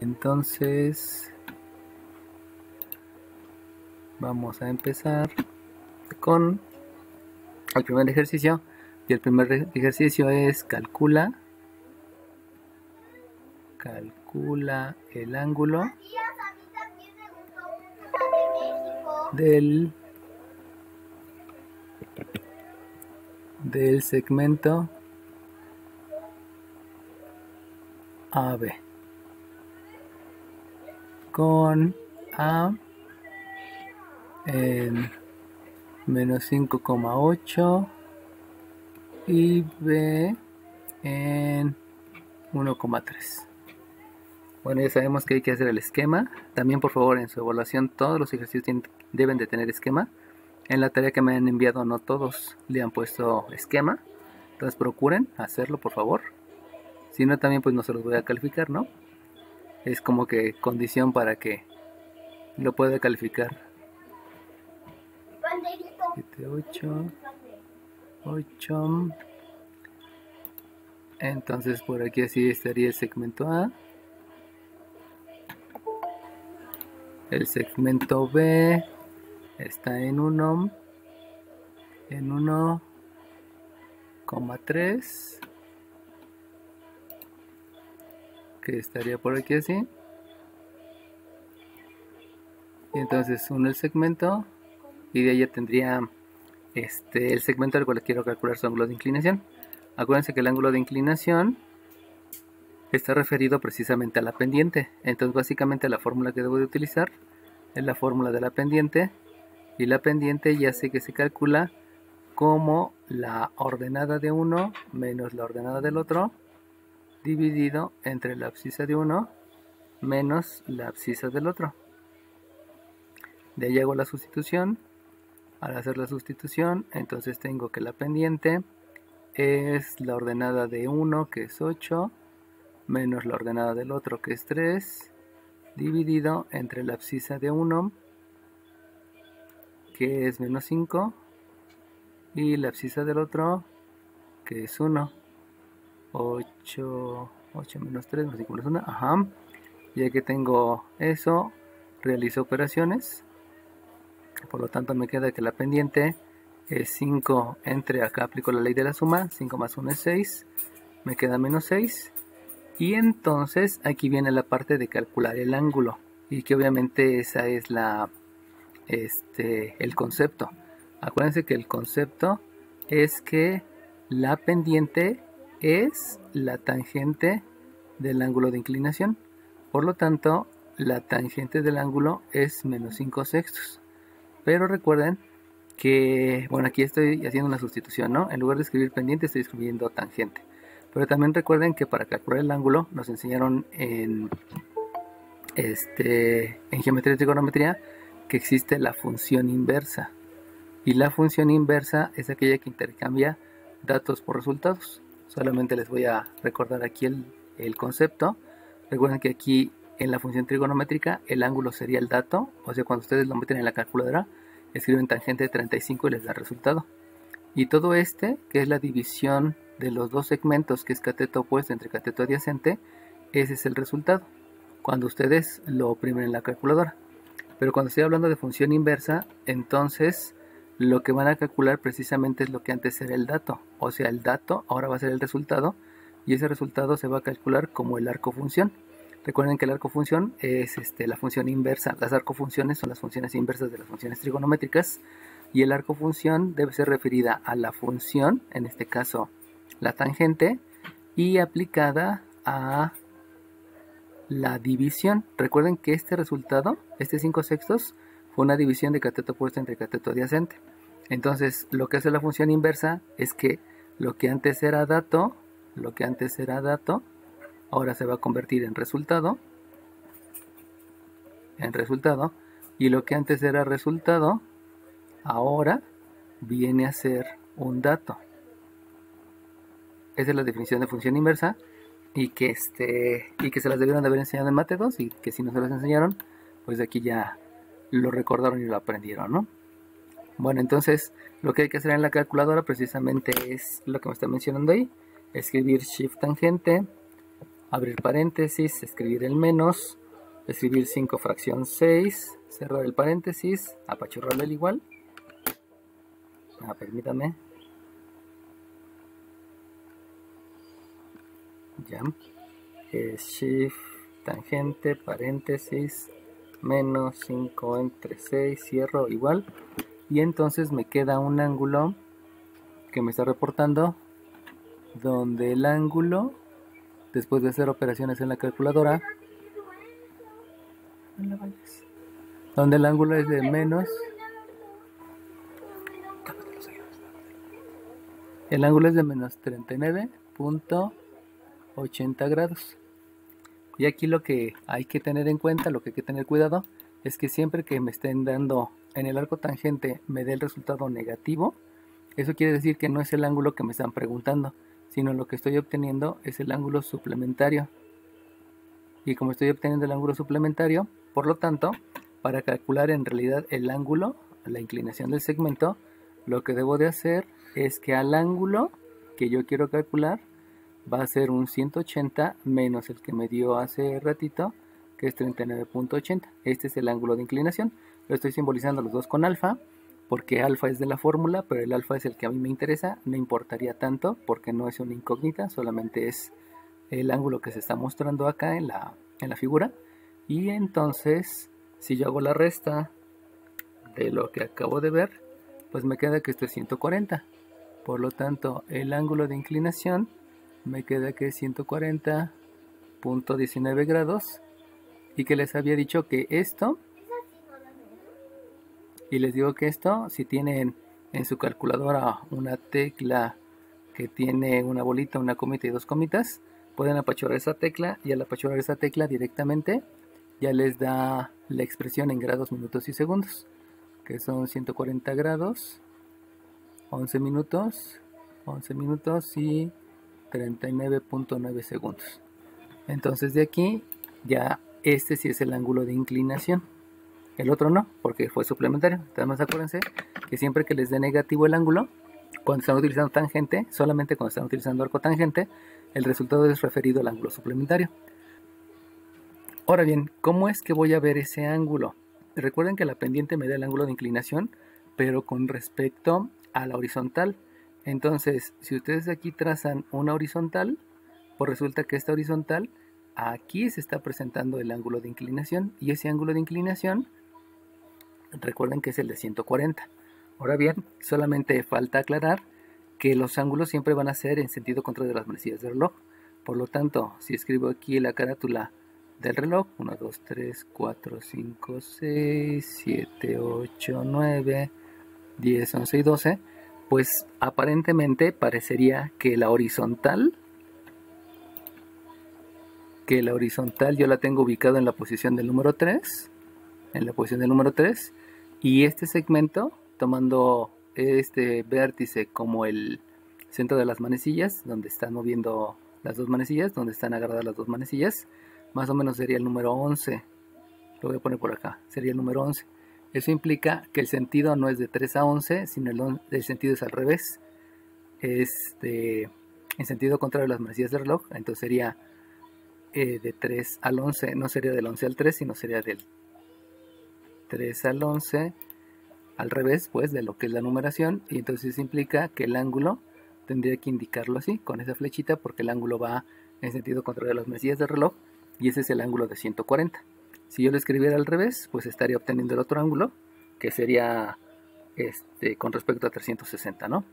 Entonces vamos a empezar con el primer ejercicio. Y el primer ejercicio es calcula el ángulo del segmento AB con A en menos 5,8 y B en 1,3. Bueno, ya sabemos que hay que hacer el esquema. También, por favor, en su evaluación todos los ejercicios deben de tener esquema. En la tarea que me han enviado no todos le han puesto esquema. Entonces procuren hacerlo, por favor. Si no, también pues no se los voy a calificar, ¿no? Es como que condición para que lo pueda calificar. 7, 8. Entonces por aquí así estaría el segmento A. El segmento B está en 1,3, que estaría por aquí así. Y entonces uno el segmento, y de ahí ya tendría el segmento al cual quiero calcular su ángulo de inclinación. Acuérdense que el ángulo de inclinación está referido precisamente a la pendiente. Entonces básicamente la fórmula que debo de utilizar es la fórmula de la pendiente, y la pendiente ya sé que se calcula como la ordenada de uno menos la ordenada del otro dividido entre la abscisa de uno menos la abscisa del otro. De ahí hago la sustitución. Al hacer la sustitución, entonces tengo que la pendiente es la ordenada de 1, que es 8, menos la ordenada del otro, que es 3, dividido entre la abscisa de 1, que es menos 5, y la abscisa del otro, que es 1. 8 menos 3, más 5 menos 1, ajá. Ya que tengo eso, realizo operaciones. Por lo tanto me queda que la pendiente es 5 entre, acá aplico la ley de la suma, 5 más 1 es 6, me queda menos 6. Y entonces aquí viene la parte de calcular el ángulo, y que obviamente esa es el concepto. Acuérdense que el concepto es que la pendiente es la tangente del ángulo de inclinación. Por lo tanto, la tangente del ángulo es menos 5 sextos. Pero recuerden que, bueno, aquí estoy haciendo una sustitución, ¿no? En lugar de escribir pendiente, estoy escribiendo tangente. Pero también recuerden que para calcular el ángulo nos enseñaron en geometría y trigonometría que existe la función inversa. Y la función inversa es aquella que intercambia datos por resultados. Solamente les voy a recordar aquí el concepto. Recuerden que aquí en la función trigonométrica el ángulo sería el dato. O sea, cuando ustedes lo meten en la calculadora, escriben tangente de 35 y les da el resultado. Y todo que es la división de los dos segmentos, que es cateto opuesto entre cateto adyacente, ese es el resultado cuando ustedes lo oprimen en la calculadora. Pero cuando estoy hablando de función inversa, entonces lo que van a calcular precisamente es lo que antes era el dato. O sea, el dato ahora va a ser el resultado, y ese resultado se va a calcular como el arco función. Recuerden que el arco función es la función inversa. Las arcofunciones son las funciones inversas de las funciones trigonométricas, y el arco función debe ser referida a la función, en este caso la tangente, y aplicada a la división. Recuerden que este resultado, 5 sextos, fue una división de cateto opuesto entre cateto adyacente. Entonces lo que hace la función inversa es que lo que antes era dato, ahora se va a convertir en resultado, y lo que antes era resultado, ahora viene a ser un dato. Esa es la definición de función inversa, y que se las debieron de haber enseñado en Mate 2, y que si no se las enseñaron, pues de aquí ya lo recordaron y lo aprendieron, ¿no? Bueno, entonces lo que hay que hacer en la calculadora precisamente es lo que me está mencionando ahí: escribir shift tangente abrir paréntesis, escribir el menos, escribir 5 fracción 6, cerrar el paréntesis, apachurrarlo el igual. Permítame. Ya. Shift, tangente, paréntesis, menos 5 entre 6, cierro igual. Y entonces me queda un ángulo que me está reportando, donde el ángulo, después de hacer operaciones en la calculadora, donde el ángulo es de menos, el ángulo es de menos 39.80 grados. Y aquí lo que hay que tener en cuenta, lo que hay que tener cuidado, es que siempre que me estén dando en el arco tangente me dé el resultado negativo, eso quiere decir que no es el ángulo que me están preguntando, sino lo que estoy obteniendo es el ángulo suplementario. Y como estoy obteniendo el ángulo suplementario, por lo tanto, para calcular en realidad el ángulo, la inclinación del segmento, lo que debo de hacer es que al ángulo que yo quiero calcular va a ser un 180 menos el que me dio hace ratito, que es 39.80. Este es el ángulo de inclinación. Lo estoy simbolizando los dos con alfa, porque alfa es de la fórmula, pero el alfa es el que a mí me interesa. No importaría tanto, porque no es una incógnita, solamente es el ángulo que se está mostrando acá en la figura. Y entonces, si yo hago la resta de lo que acabo de ver, pues me queda que esto es 140. Por lo tanto, el ángulo de inclinación me queda que es 140.19 grados. Y que les había dicho que esto, y les digo que esto, si tienen en su calculadora una tecla que tiene una bolita, una comita y dos comitas, pueden apachurrar esa tecla, y al apachurrar esa tecla directamente ya les da la expresión en grados, minutos y segundos, que son 140 grados, 11 minutos y 39.9 segundos. Entonces de aquí ya este sí es el ángulo de inclinación. El otro no, porque fue suplementario. Además acuérdense que siempre que les dé negativo el ángulo, cuando están utilizando tangente, solamente cuando están utilizando arco tangente, el resultado es referido al ángulo suplementario. Ahora bien, ¿cómo es que voy a ver ese ángulo? Recuerden que la pendiente me da el ángulo de inclinación, pero con respecto a la horizontal. Entonces, si ustedes aquí trazan una horizontal, pues resulta que esta horizontal, aquí se está presentando el ángulo de inclinación, y ese ángulo de inclinación, recuerden que es el de 140. Ahora bien, solamente falta aclarar que los ángulos siempre van a ser en sentido contrario de las manecillas del reloj. Por lo tanto, si escribo aquí la carátula del reloj, 1, 2, 3, 4, 5, 6, 7, 8, 9, 10, 11 y 12, pues aparentemente parecería que la horizontal yo la tengo ubicada en la posición del número 3, y este segmento, tomando este vértice como el centro de las manecillas, donde están moviendo las dos manecillas, donde están agarradas las dos manecillas, más o menos sería el número 11. Lo voy a poner por acá, sería el número 11. Eso implica que el sentido no es de 3 a 11, sino el sentido es al revés. Es en sentido contrario a las manecillas del reloj. Entonces sería de 3 al 11, no sería del 11 al 3, sino sería del 3 al 11, al revés, pues, de lo que es la numeración. Y entonces eso implica que el ángulo tendría que indicarlo así, con esa flechita, porque el ángulo va en sentido contrario a las manecillas del reloj, y ese es el ángulo de 140. Si yo lo escribiera al revés, pues estaría obteniendo el otro ángulo, que sería con respecto a 360, ¿no?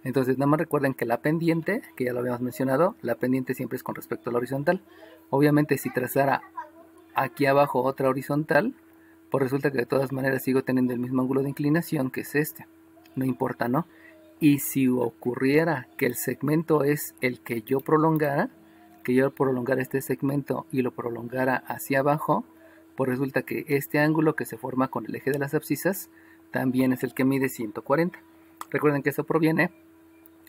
Entonces nada más recuerden que la pendiente, que ya lo habíamos mencionado, la pendiente siempre es con respecto a la horizontal. Obviamente si trazara aquí abajo otra horizontal, pues resulta que de todas maneras sigo teniendo el mismo ángulo de inclinación, que es este. No importa, ¿no? Y si ocurriera que el segmento es el que yo prolongara, este segmento y lo prolongara hacia abajo, pues resulta que este ángulo que se forma con el eje de las abscisas también es el que mide 140. Recuerden que eso proviene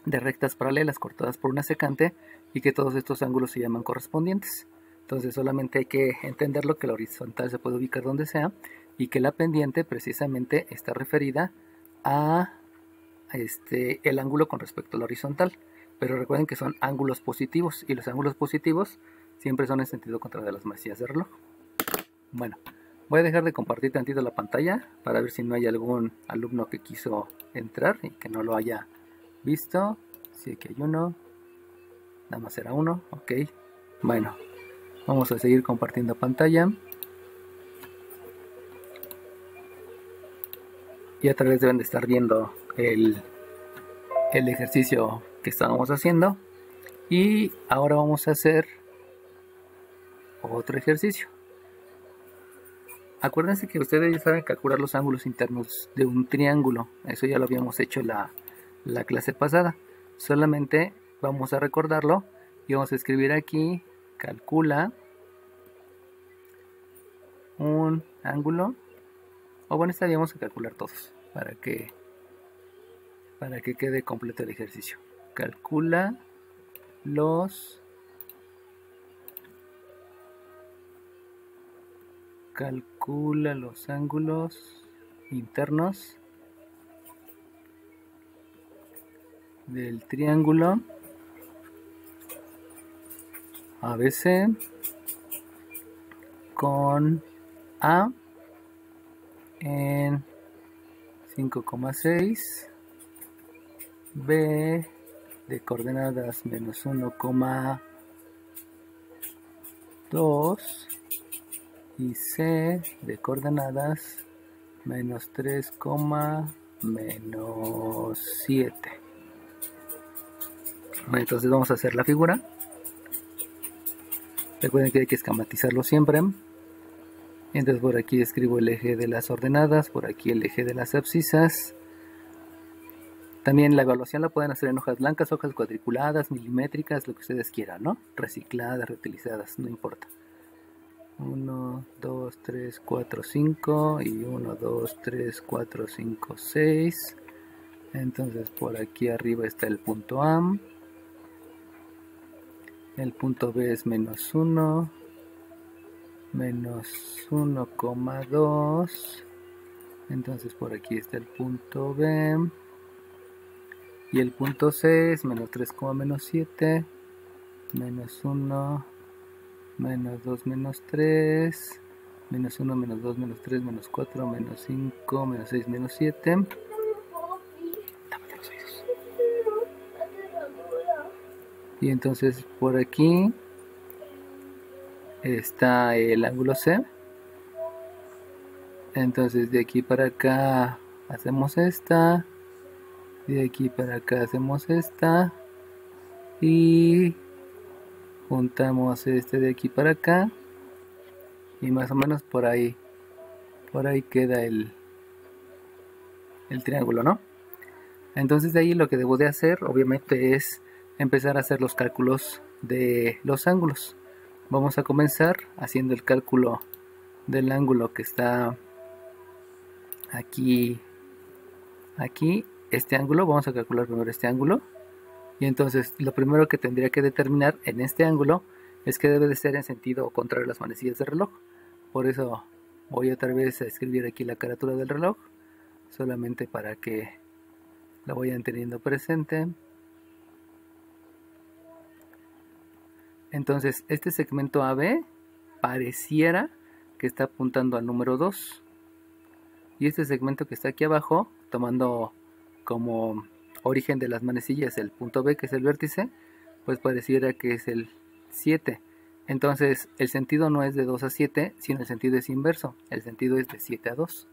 de rectas paralelas cortadas por una secante, y que todos estos ángulos se llaman correspondientes. Entonces solamente hay que entenderlo, que la horizontal se puede ubicar donde sea, y que la pendiente precisamente está referida a el ángulo con respecto a la horizontal. Pero recuerden que son ángulos positivos, y los ángulos positivos siempre son en sentido contrario de las manecillas de reloj. Bueno, voy a dejar de compartir tantito la pantalla para ver si no hay algún alumno que quiso entrar y que no lo haya visto. Sí que hay uno, nada más era uno, ok. Bueno, vamos a seguir compartiendo pantalla. Y otra vez deben de estar viendo el ejercicio que estábamos haciendo. Y ahora vamos a hacer otro ejercicio. Acuérdense que ustedes ya saben calcular los ángulos internos de un triángulo. Eso ya lo habíamos hecho la clase pasada. Solamente vamos a recordarlo y vamos a escribir aquí: calcula un ángulo. O bueno, estaríamos a calcular todos para que quede completo el ejercicio. Calcula los ángulos internos del triángulo ABC con A en 5,6, B de coordenadas menos 1,2 y C de coordenadas menos 3, menos 7. Bueno, entonces vamos a hacer la figura. Recuerden que hay que esquematizarlo siempre. Entonces por aquí escribo el eje de las ordenadas, por aquí el eje de las abscisas. También la evaluación la pueden hacer en hojas blancas, hojas cuadriculadas, milimétricas, lo que ustedes quieran, ¿no? Recicladas, reutilizadas, no importa. 1, 2, 3, 4, 5 y 1, 2, 3, 4, 5, 6. Entonces por aquí arriba está el punto A. El punto B es menos 1, menos 1,2. Entonces por aquí está el punto B. Y el punto C es menos 3, menos 7, menos 1, menos 2, menos 3, menos 1, menos 2, menos 3, menos 4, menos 5, menos 6, menos 7. Y entonces por aquí está el ángulo C. Entonces de aquí para acá hacemos esta. De aquí para acá hacemos esta. Y juntamos este de aquí para acá. Y más o menos por ahí queda el triángulo, ¿no? Entonces de ahí lo que debo de hacer obviamente es empezar a hacer los cálculos de los ángulos. Vamos a comenzar haciendo el cálculo del ángulo que está aquí, este ángulo. Vamos a calcular primero este ángulo. Y entonces lo primero que tendría que determinar en este ángulo es que debe de ser en sentido contrario a las manecillas del reloj. Por eso voy otra vez a escribir aquí la carátula del reloj, solamente para que la vayan teniendo presente. Entonces este segmento AB pareciera que está apuntando al número 2. Y este segmento que está aquí abajo, tomando como origen de las manecillas el punto B, que es el vértice, pues pareciera que es el 7. Entonces el sentido no es de 2 a 7, sino el sentido es inverso. El sentido es de 7 a 2.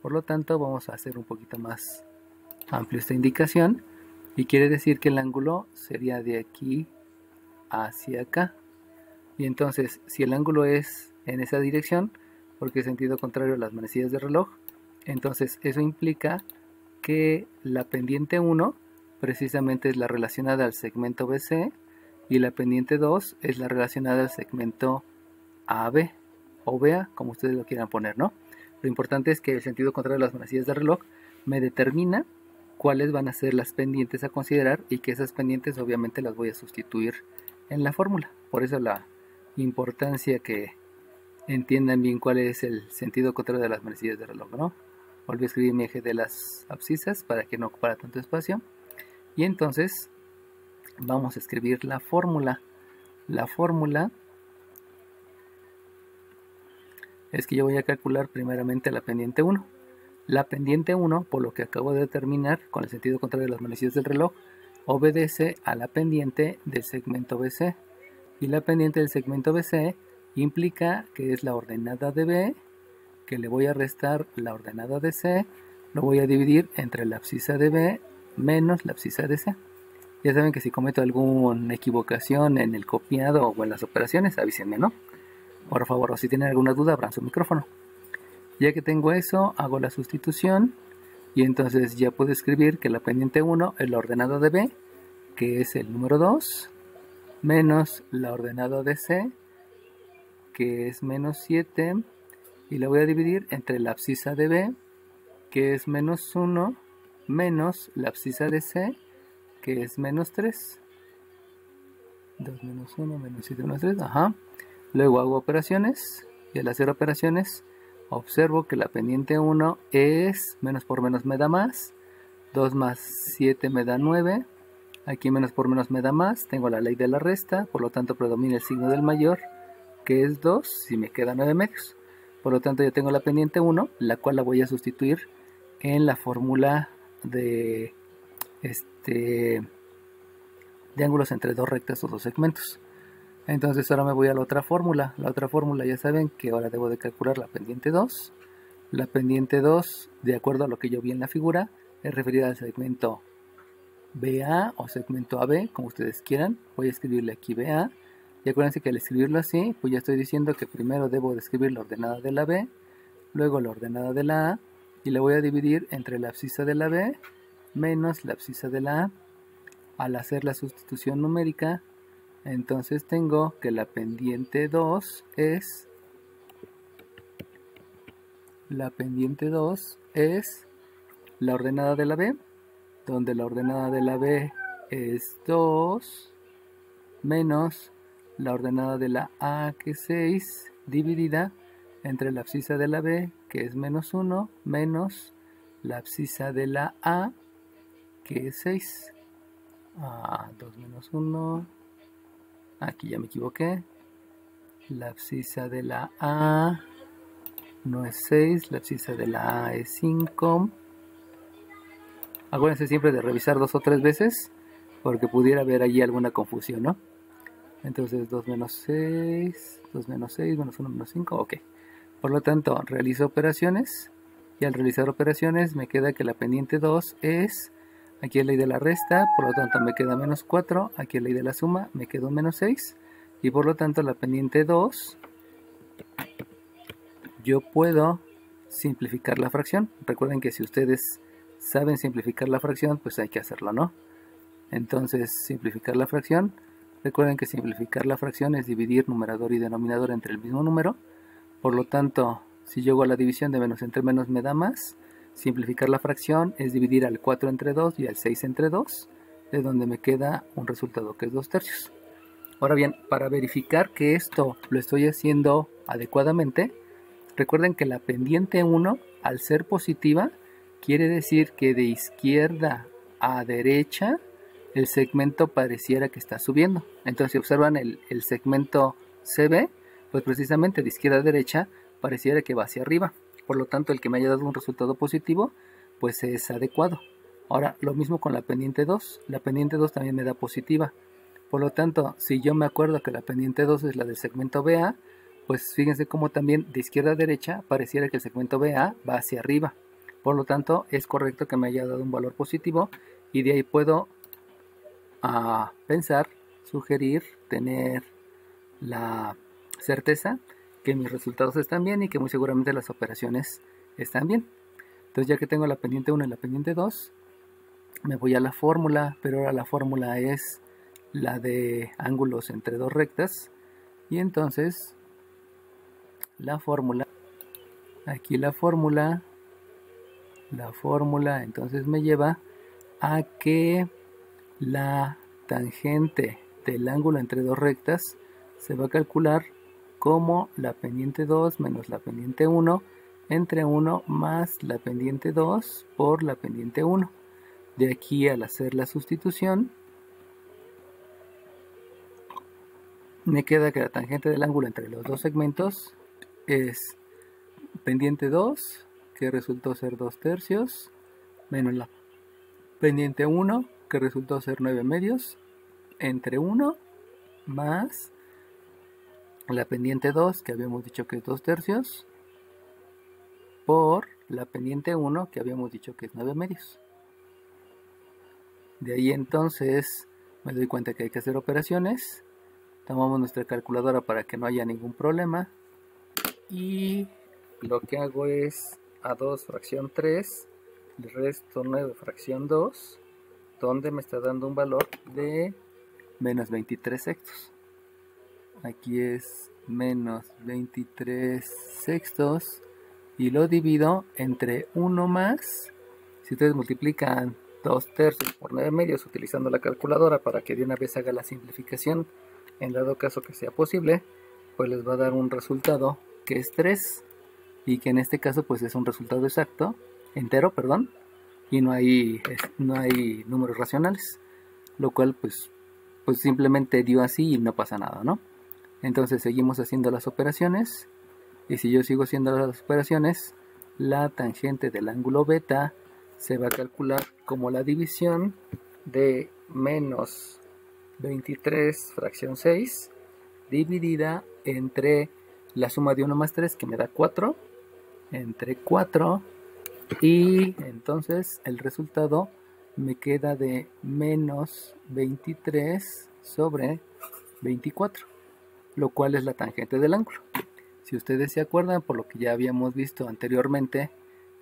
Por lo tanto vamos a hacer un poquito más amplio esta indicación. Y quiere decir que el ángulo sería de aquí hacia acá. Y entonces si el ángulo es en esa dirección, porque es sentido contrario a las manecillas de reloj, entonces eso implica que la pendiente 1 precisamente es la relacionada al segmento BC y la pendiente 2 es la relacionada al segmento AB o BA, como ustedes lo quieran poner, ¿no? Lo importante es que el sentido contrario a las manecillas de reloj me determina cuáles van a ser las pendientes a considerar y que esas pendientes obviamente las voy a sustituir en la fórmula. Por eso la importancia que entiendan bien cuál es el sentido contrario de las manecillas de reloj, ¿no? Volví a escribir mi eje de las abscisas para que no ocupara tanto espacio. Y entonces vamos a escribir la fórmula. La fórmula es que yo voy a calcular primeramente la pendiente 1. La pendiente 1, por lo que acabo de determinar con el sentido contrario de las manecillas del reloj, obedece a la pendiente del segmento BC. Y la pendiente del segmento BC implica que es la ordenada de B, que le voy a restar la ordenada de C, lo voy a dividir entre la abscisa de B menos la abscisa de C. Ya saben que si cometo alguna equivocación en el copiado o en las operaciones, avísenme, ¿no? Por favor, o si tienen alguna duda, abran su micrófono. Ya que tengo eso, hago la sustitución y entonces ya puedo escribir que la pendiente 1 es la ordenada de B, que es el número 2, menos la ordenada de C, que es menos 7, y la voy a dividir entre la abscisa de B, que es menos 1, menos la abscisa de C, que es menos 3. 2 menos 1, menos 7, menos 3, ajá. Luego hago operaciones, y al hacer operaciones observo que la pendiente 1 es menos por menos me da más, 2 más 7 me da 9, aquí menos por menos me da más, tengo la ley de la resta, por lo tanto predomina el signo del mayor, que es 2, y me queda 9 medios. Por lo tanto ya tengo la pendiente 1, la cual la voy a sustituir en la fórmula de ángulos entre dos rectas o dos segmentos. Entonces ahora me voy a la otra fórmula. La otra fórmula ya saben que ahora debo de calcular la pendiente 2. La pendiente 2, de acuerdo a lo que yo vi en la figura, es referida al segmento BA o segmento AB, como ustedes quieran. Voy a escribirle aquí BA. Y acuérdense que al escribirlo así, pues ya estoy diciendo que primero debo de escribir la ordenada de la B, luego la ordenada de la A, y la voy a dividir entre la abscisa de la B menos la abscisa de la A. Al hacer la sustitución numérica, entonces tengo que la pendiente 2 es la ordenada de la B, donde la ordenada de la B es 2 menos la ordenada de la A, que es 6, dividida entre la abscisa de la B, que es menos 1, menos la abscisa de la A, que es 6. 2 menos 1, aquí ya me equivoqué, la abscisa de la A no es 6, la abscisa de la A es 5. Acuérdense siempre de revisar 2 o 3 veces, porque pudiera haber allí alguna confusión, ¿no? Entonces 2 menos 6, 2 menos 6, menos 1 menos 5, ok. Por lo tanto, realizo operaciones, y al realizar operaciones me queda que la pendiente 2 es, aquí es ley de la resta, por lo tanto me queda menos 4, aquí es ley de la suma, me quedó menos 6, y por lo tanto la pendiente 2, yo puedo simplificar la fracción. Recuerden que si ustedes saben simplificar la fracción, pues hay que hacerlo, ¿no? Entonces, simplificar la fracción, recuerden que simplificar la fracción es dividir numerador y denominador entre el mismo número. Por lo tanto, si llego a la división de menos entre menos me da más, simplificar la fracción es dividir al 4 entre 2 y al 6 entre 2, de donde me queda un resultado que es 2/3. Ahora bien, para verificar que esto lo estoy haciendo adecuadamente, recuerden que la pendiente 1, al ser positiva, quiere decir que de izquierda a derecha el segmento pareciera que está subiendo. Entonces, si observan el segmento CB, pues precisamente de izquierda a derecha pareciera que va hacia arriba. Por lo tanto, el que me haya dado un resultado positivo, pues es adecuado. Ahora, lo mismo con la pendiente 2. La pendiente 2 también me da positiva. Por lo tanto, si yo me acuerdo que la pendiente 2 es la del segmento BA, pues fíjense cómo también de izquierda a derecha pareciera que el segmento BA va hacia arriba. Por lo tanto, es correcto que me haya dado un valor positivo, y de ahí puedo pensar, sugerir, tener la certeza que mis resultados están bien y que muy seguramente las operaciones están bien. Entonces, ya que tengo la pendiente 1 y la pendiente 2, me voy a la fórmula, pero ahora la fórmula es la de ángulos entre dos rectas, y entonces la fórmula, aquí la fórmula entonces me lleva a que la tangente del ángulo entre dos rectas se va a calcular como la pendiente 2 menos la pendiente 1 entre 1 más la pendiente 2 por la pendiente 1. De aquí, al hacer la sustitución, me queda que la tangente del ángulo entre los dos segmentos es pendiente 2, que resultó ser 2/3, menos la pendiente 1, que resultó ser 9/2, entre 1 más la pendiente 2, que habíamos dicho que es 2/3, por la pendiente 1, que habíamos dicho que es 9/2. De ahí entonces me doy cuenta que hay que hacer operaciones. Tomamos nuestra calculadora para que no haya ningún problema. Y lo que hago es a 2 fracción 3, le resto 9 fracción 2, donde me está dando un valor de menos 23 sextos. Aquí es menos 23 sextos y lo divido entre 1 más. Si ustedes multiplican 2/3 por 9/2 utilizando la calculadora para que de una vez haga la simplificación, en dado caso que sea posible, pues les va a dar un resultado que es 3, y que en este caso pues es un resultado exacto, entero, perdón, y no hay números racionales, lo cual pues simplemente dio así y no pasa nada, ¿no? Entonces seguimos haciendo las operaciones, y si yo sigo haciendo las operaciones, la tangente del ángulo beta se va a calcular como la división de menos 23 fracción 6 dividida entre la suma de 1 más 3, que me da 4, entre 4, y entonces el resultado me queda de menos 23 sobre 24, lo cual es la tangente del ángulo. Si ustedes se acuerdan, por lo que ya habíamos visto anteriormente,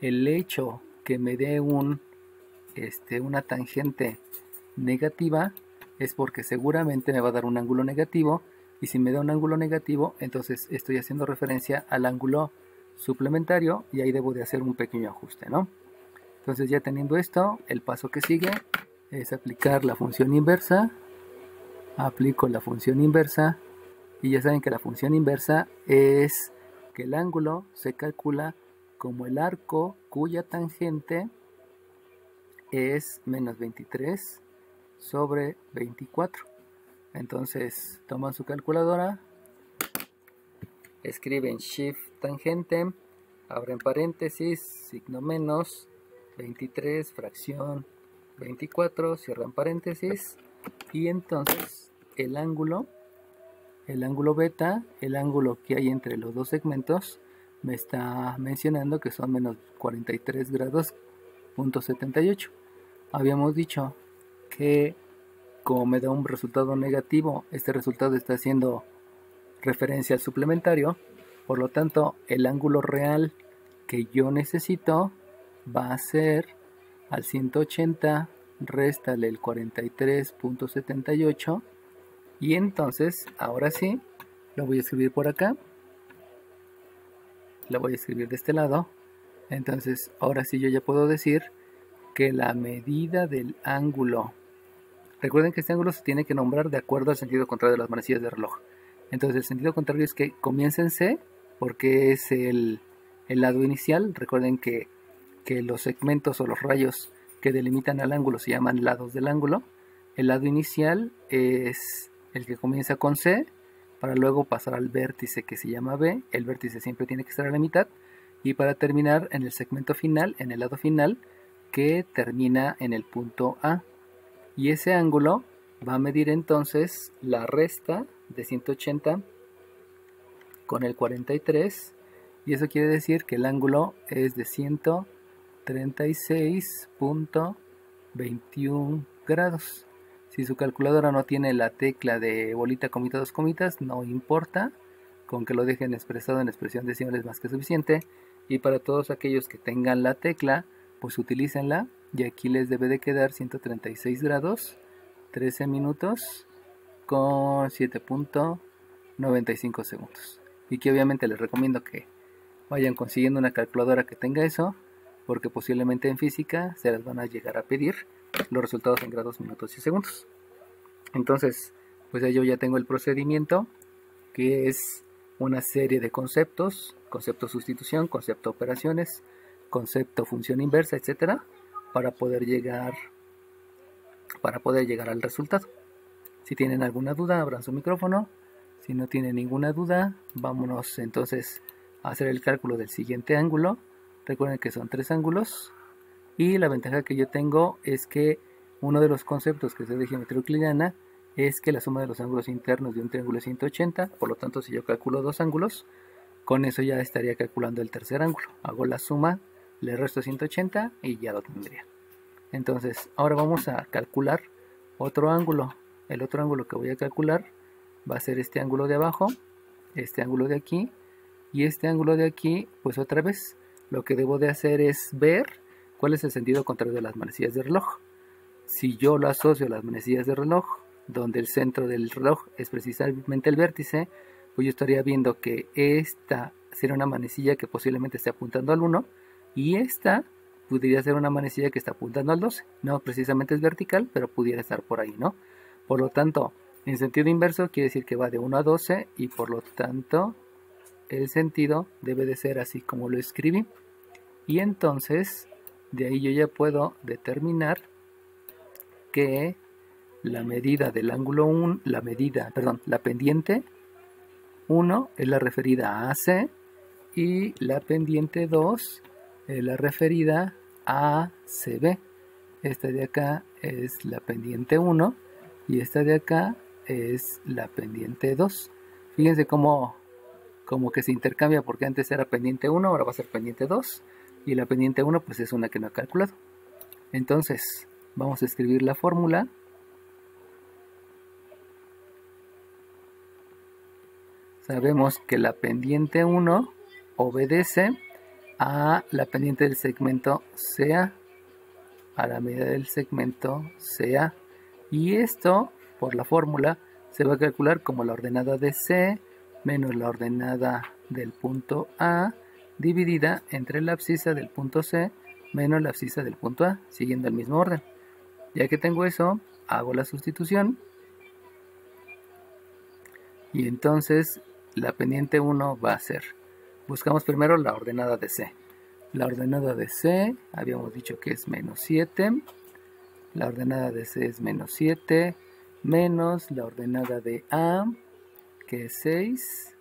el hecho que me dé una tangente negativa es porque seguramente me va a dar un ángulo negativo, y si me da un ángulo negativo, entonces estoy haciendo referencia al ángulo suplementario, y ahí debo de hacer un pequeño ajuste, ¿no? Entonces, ya teniendo esto, el paso que sigue es aplicar la función inversa. Aplico la función inversa, y ya saben que la función inversa es que el ángulo se calcula como el arco cuya tangente es menos 23 sobre 24. Entonces toman su calculadora, escriben shift tangente, abren paréntesis, signo menos 23 fracción 24, cierran paréntesis, y entonces el ángulo beta, el ángulo que hay entre los dos segmentos, me está mencionando que son menos 43 grados punto 78. Habíamos dicho que como me da un resultado negativo, este resultado está haciendo referencia al suplementario, por lo tanto el ángulo real que yo necesito va a ser al 180, réstale el 43.78, y entonces ahora sí lo voy a escribir por acá, lo voy a escribir de este lado. Entonces ahora sí yo ya puedo decir que la medida del ángulo, recuerden que este ángulo se tiene que nombrar de acuerdo al sentido contrario de las manecillas de reloj. Entonces el sentido contrario es que comienza en C, porque es el lado inicial. Recuerden que los segmentos o los rayos que delimitan al ángulo se llaman lados del ángulo. El lado inicial es el que comienza con C, para luego pasar al vértice que se llama B. El vértice siempre tiene que estar a la mitad, y para terminar en el segmento final, en el lado final, que termina en el punto A. Y ese ángulo va a medir entonces la resta de 180 con el 43, y eso quiere decir que el ángulo es de 136.21 grados. Si su calculadora no tiene la tecla de bolita, comita, dos comitas, no importa, con que lo dejen expresado en expresión decimal es más que suficiente. Y para todos aquellos que tengan la tecla, pues utilícenla, y aquí les debe de quedar 136 grados 13 minutos con 7.95 segundos. Y que obviamente les recomiendo que vayan consiguiendo una calculadora que tenga eso, porque posiblemente en física se las van a llegar a pedir los resultados en grados, minutos y segundos. Entonces, pues yo ya tengo el procedimiento, que es una serie de conceptos: concepto sustitución, concepto operaciones, concepto función inversa, etcétera, para poder llegar al resultado. Si tienen alguna duda, abran su micrófono. Si no tienen ninguna duda, vámonos entonces hacer el cálculo del siguiente ángulo. Recuerden que son 3 ángulos. Y la ventaja que yo tengo es que uno de los conceptos que sé de geometría euclidiana es que la suma de los ángulos internos de un triángulo es 180. Por lo tanto, si yo calculo 2 ángulos, con eso ya estaría calculando el tercer ángulo. Hago la suma, le resto 180 y ya lo tendría. Entonces, ahora vamos a calcular otro ángulo. El otro ángulo que voy a calcular va a ser este ángulo de abajo, este ángulo de aquí y este ángulo de aquí. Pues otra vez, lo que debo de hacer es ver cuál es el sentido contrario de las manecillas de reloj. Si yo lo asocio a las manecillas de reloj, donde el centro del reloj es precisamente el vértice, pues yo estaría viendo que esta sería una manecilla que posiblemente esté apuntando al 1 y esta podría ser una manecilla que está apuntando al 12. No precisamente es vertical, pero pudiera estar por ahí, ¿no? Por lo tanto, en sentido inverso quiere decir que va de 1 a 12 y por lo tanto el sentido debe de ser así como lo escribí. Y entonces de ahí yo ya puedo determinar que la medida del ángulo 1, la pendiente 1 es la referida a AC y la pendiente 2 es la referida a ACB. Esta de acá es la pendiente 1 y esta de acá es la pendiente 2. Fíjense cómo que se intercambia, porque antes era pendiente 1, ahora va a ser pendiente 2 y la pendiente 1 pues es una que no he calculado. Entonces vamos a escribir la fórmula. Sabemos que la pendiente 1 obedece a la pendiente del segmento CA, a la medida del segmento CA. Y esto, por la fórmula, se va a calcular como la ordenada de C menos la ordenada del punto A dividida entre la abscisa del punto C menos la abscisa del punto A, siguiendo el mismo orden. Ya que tengo eso, hago la sustitución. Y entonces la pendiente 1 va a ser, buscamos primero la ordenada de C. La ordenada de C, habíamos dicho que es menos 7. La ordenada de C es menos 7, menos la ordenada de A, que es 6.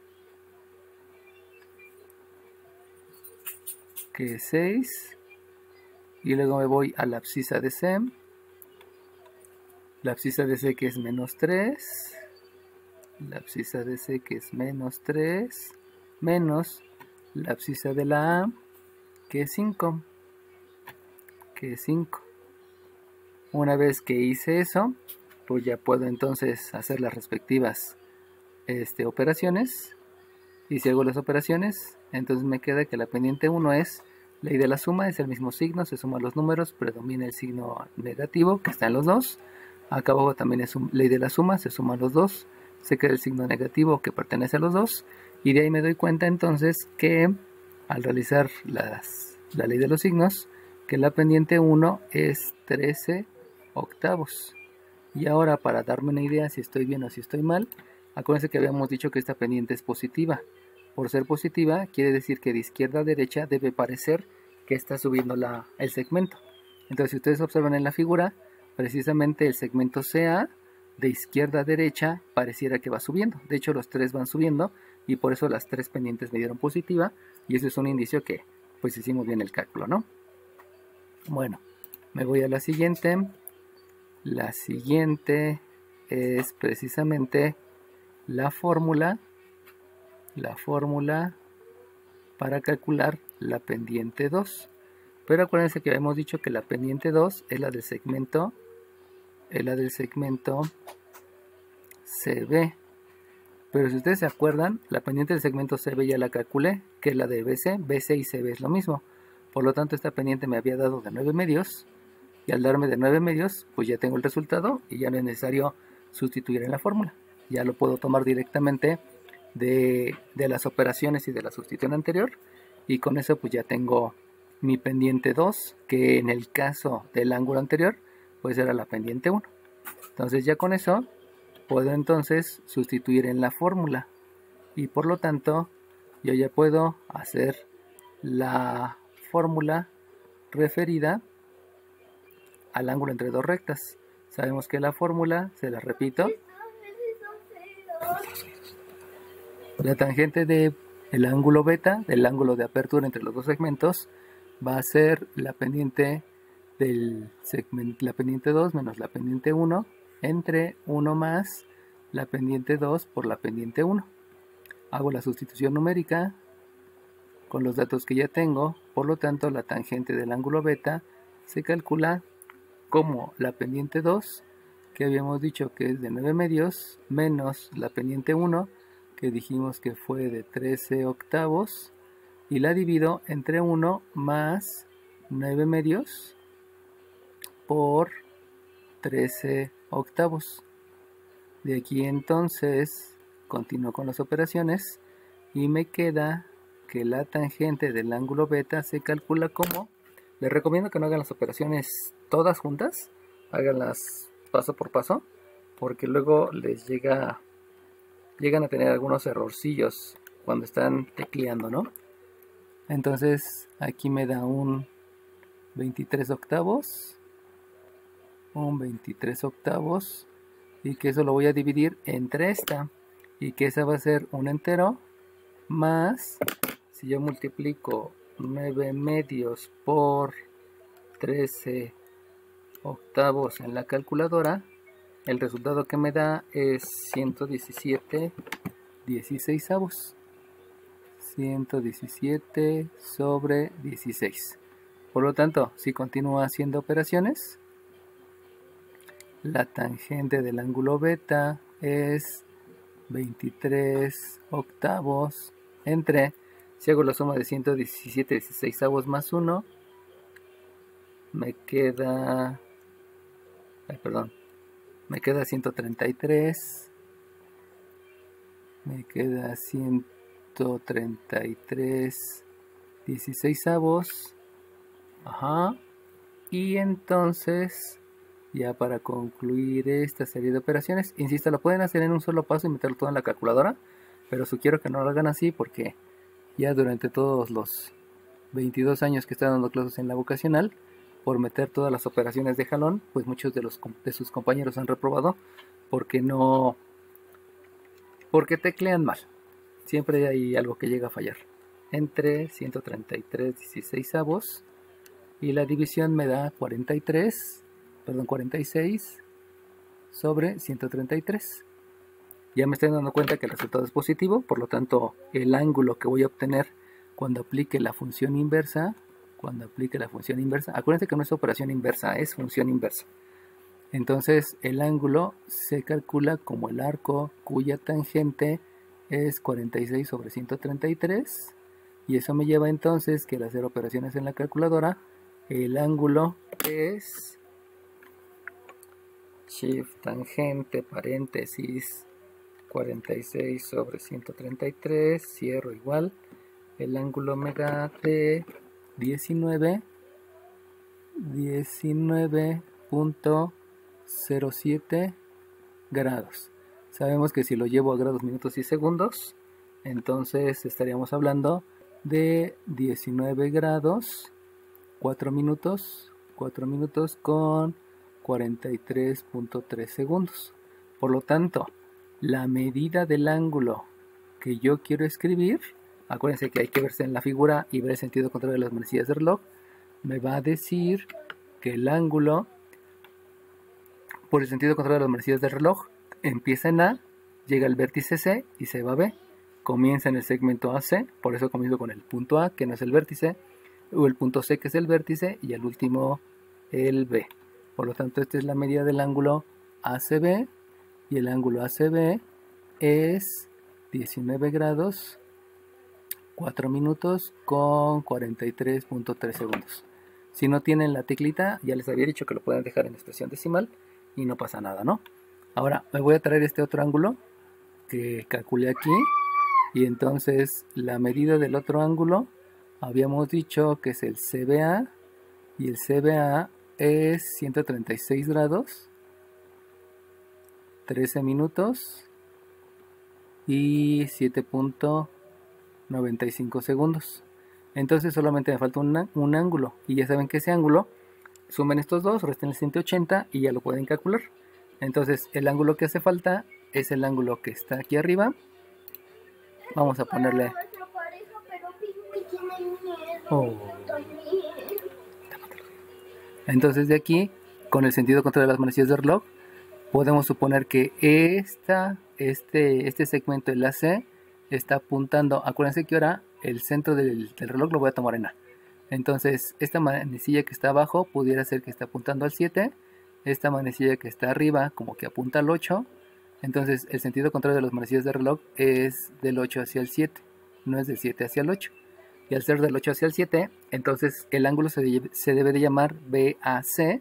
Que es 6. Y luego me voy a la abscisa de C. La abscisa de C que es menos 3. La abscisa de C que es menos 3. Menos la abscisa de la A, que es 5. Que es 5. Una vez que hice eso, pues ya puedo entonces hacer las respectivas operaciones. Y si hago las operaciones, entonces me queda que la pendiente 1 es ley de la suma, es el mismo signo, se suman los números, predomina el signo negativo que está en los dos. Acá abajo también es ley de la suma, se suman los dos, se queda el signo negativo que pertenece a los dos. Y de ahí me doy cuenta entonces que al realizar la ley de los signos, que la pendiente 1 es 13 octavos. Y ahora, para darme una idea si estoy bien o si estoy mal, acuérdense que habíamos dicho que esta pendiente es positiva. Por ser positiva, quiere decir que de izquierda a derecha debe parecer que está subiendo el segmento. Entonces, si ustedes observan en la figura, precisamente el segmento CA de izquierda a derecha pareciera que va subiendo. De hecho, los tres van subiendo y por eso las tres pendientes me dieron positiva. Y eso es un indicio que pues hicimos bien el cálculo, ¿no? Bueno, me voy a la siguiente. La siguiente es precisamente la fórmula para calcular la pendiente 2. Pero acuérdense que habíamos dicho que la pendiente 2 es la del segmento CB. Pero si ustedes se acuerdan, la pendiente del segmento CB ya la calculé, que es la de BC. BC y CB es lo mismo. Por lo tanto, esta pendiente me había dado de 9 medios. Y al darme de 9 medios, pues ya tengo el resultado y ya no es necesario sustituir en la fórmula. Ya lo puedo tomar directamente de las operaciones y de la sustitución anterior. Y con eso pues ya tengo mi pendiente 2, que en el caso del ángulo anterior, pues era la pendiente 1. Entonces ya con eso puedo entonces sustituir en la fórmula. Y por lo tanto, yo ya puedo hacer la fórmula referida al ángulo entre dos rectas. Sabemos que la fórmula, se la repito, la tangente de El ángulo beta del ángulo de apertura entre los dos segmentos va a ser la pendiente del segmento, la pendiente 2 menos la pendiente 1 entre 1 más la pendiente 2 por la pendiente 1. Hago la sustitución numérica con los datos que ya tengo, por lo tanto la tangente del ángulo beta se calcula como la pendiente 2, que habíamos dicho que es de 9 medios, menos la pendiente 1, que dijimos que fue de 13 octavos, y la divido entre 1 más 9 medios por 13 octavos. De aquí entonces continúo con las operaciones y me queda que la tangente del ángulo beta se calcula como... Les recomiendo que no hagan las operaciones todas juntas, háganlas paso por paso, porque luego les llegan a tener algunos errorcillos cuando están tecleando, ¿no? Entonces aquí me da un 23 octavos, un 23 octavos, y que eso lo voy a dividir entre esta, y que esa va a ser un entero, más, si yo multiplico 9 medios por 13 octavos en la calculadora, el resultado que me da es 117 16avos. 117 sobre 16. Por lo tanto, si continúo haciendo operaciones, la tangente del ángulo beta es 23 octavos entre, si hago la suma de 117 16avos más 1, me queda, me queda 133, me queda 133 16avos, y entonces, ya para concluir esta serie de operaciones, insisto, lo pueden hacer en un solo paso y meterlo todo en la calculadora, pero sugiero que no lo hagan así porque ya durante todos los 22 años que estoy dando clases en la vocacional, por meter todas las operaciones de jalón, pues muchos de sus compañeros han reprobado porque teclean mal. Siempre hay algo que llega a fallar. Entre 133 16avos y la división me da 46 sobre 133. Ya me estoy dando cuenta que el resultado es positivo, por lo tanto el ángulo que voy a obtener cuando aplique la función inversa, acuérdense que no es operación inversa, es función inversa. Entonces el ángulo se calcula como el arco cuya tangente es 46 sobre 133, y eso me lleva entonces que al hacer operaciones en la calculadora, el ángulo es shift tangente paréntesis 46 sobre 133, cierro igual, el ángulo me da de 19.07 grados. Sabemos que si lo llevo a grados, minutos y segundos, entonces estaríamos hablando de 19 grados 4 minutos con 43.3 segundos. Por lo tanto, la medida del ángulo que yo quiero escribir, acuérdense que hay que verse en la figura y ver el sentido contrario de las manecillas del reloj, me va a decir que el ángulo por el sentido contrario de las manecillas del reloj empieza en A, llega al vértice C y se va a B, comienza en el segmento AC, por eso comienzo con el punto A que no es el vértice, o el punto C que es el vértice, y al último el B. Por lo tanto, esta es la medida del ángulo ACB, y el ángulo ACB es 19 grados 4 minutos con 43.3 segundos. Si no tienen la teclita, ya les había dicho que lo pueden dejar en expresión decimal y no pasa nada, ¿no? Ahora me voy a traer este otro ángulo que calculé aquí, y entonces la medida del otro ángulo habíamos dicho que es el CBA, y el CBA es 136 grados 13 minutos y 7.95 segundos. Entonces solamente me falta un ángulo, y ya saben que ese ángulo, sumen estos dos, resten el 180 y ya lo pueden calcular. Entonces el ángulo que hace falta es el ángulo que está aquí arriba. Vamos a ponerle Oh. Entonces de aquí, con el sentido contrario de las manecillas de reloj, podemos suponer que este segmento, el AC, está apuntando, acuérdense que ahora el centro del reloj lo voy a tomar en A. Entonces esta manecilla que está abajo pudiera ser que está apuntando al 7, esta manecilla que está arriba como que apunta al 8, entonces el sentido contrario de las manecillas de reloj es del 8 hacia el 7, no es del 7 hacia el 8. Y al ser del 8 hacia el 7, entonces el ángulo se debe de llamar BAC,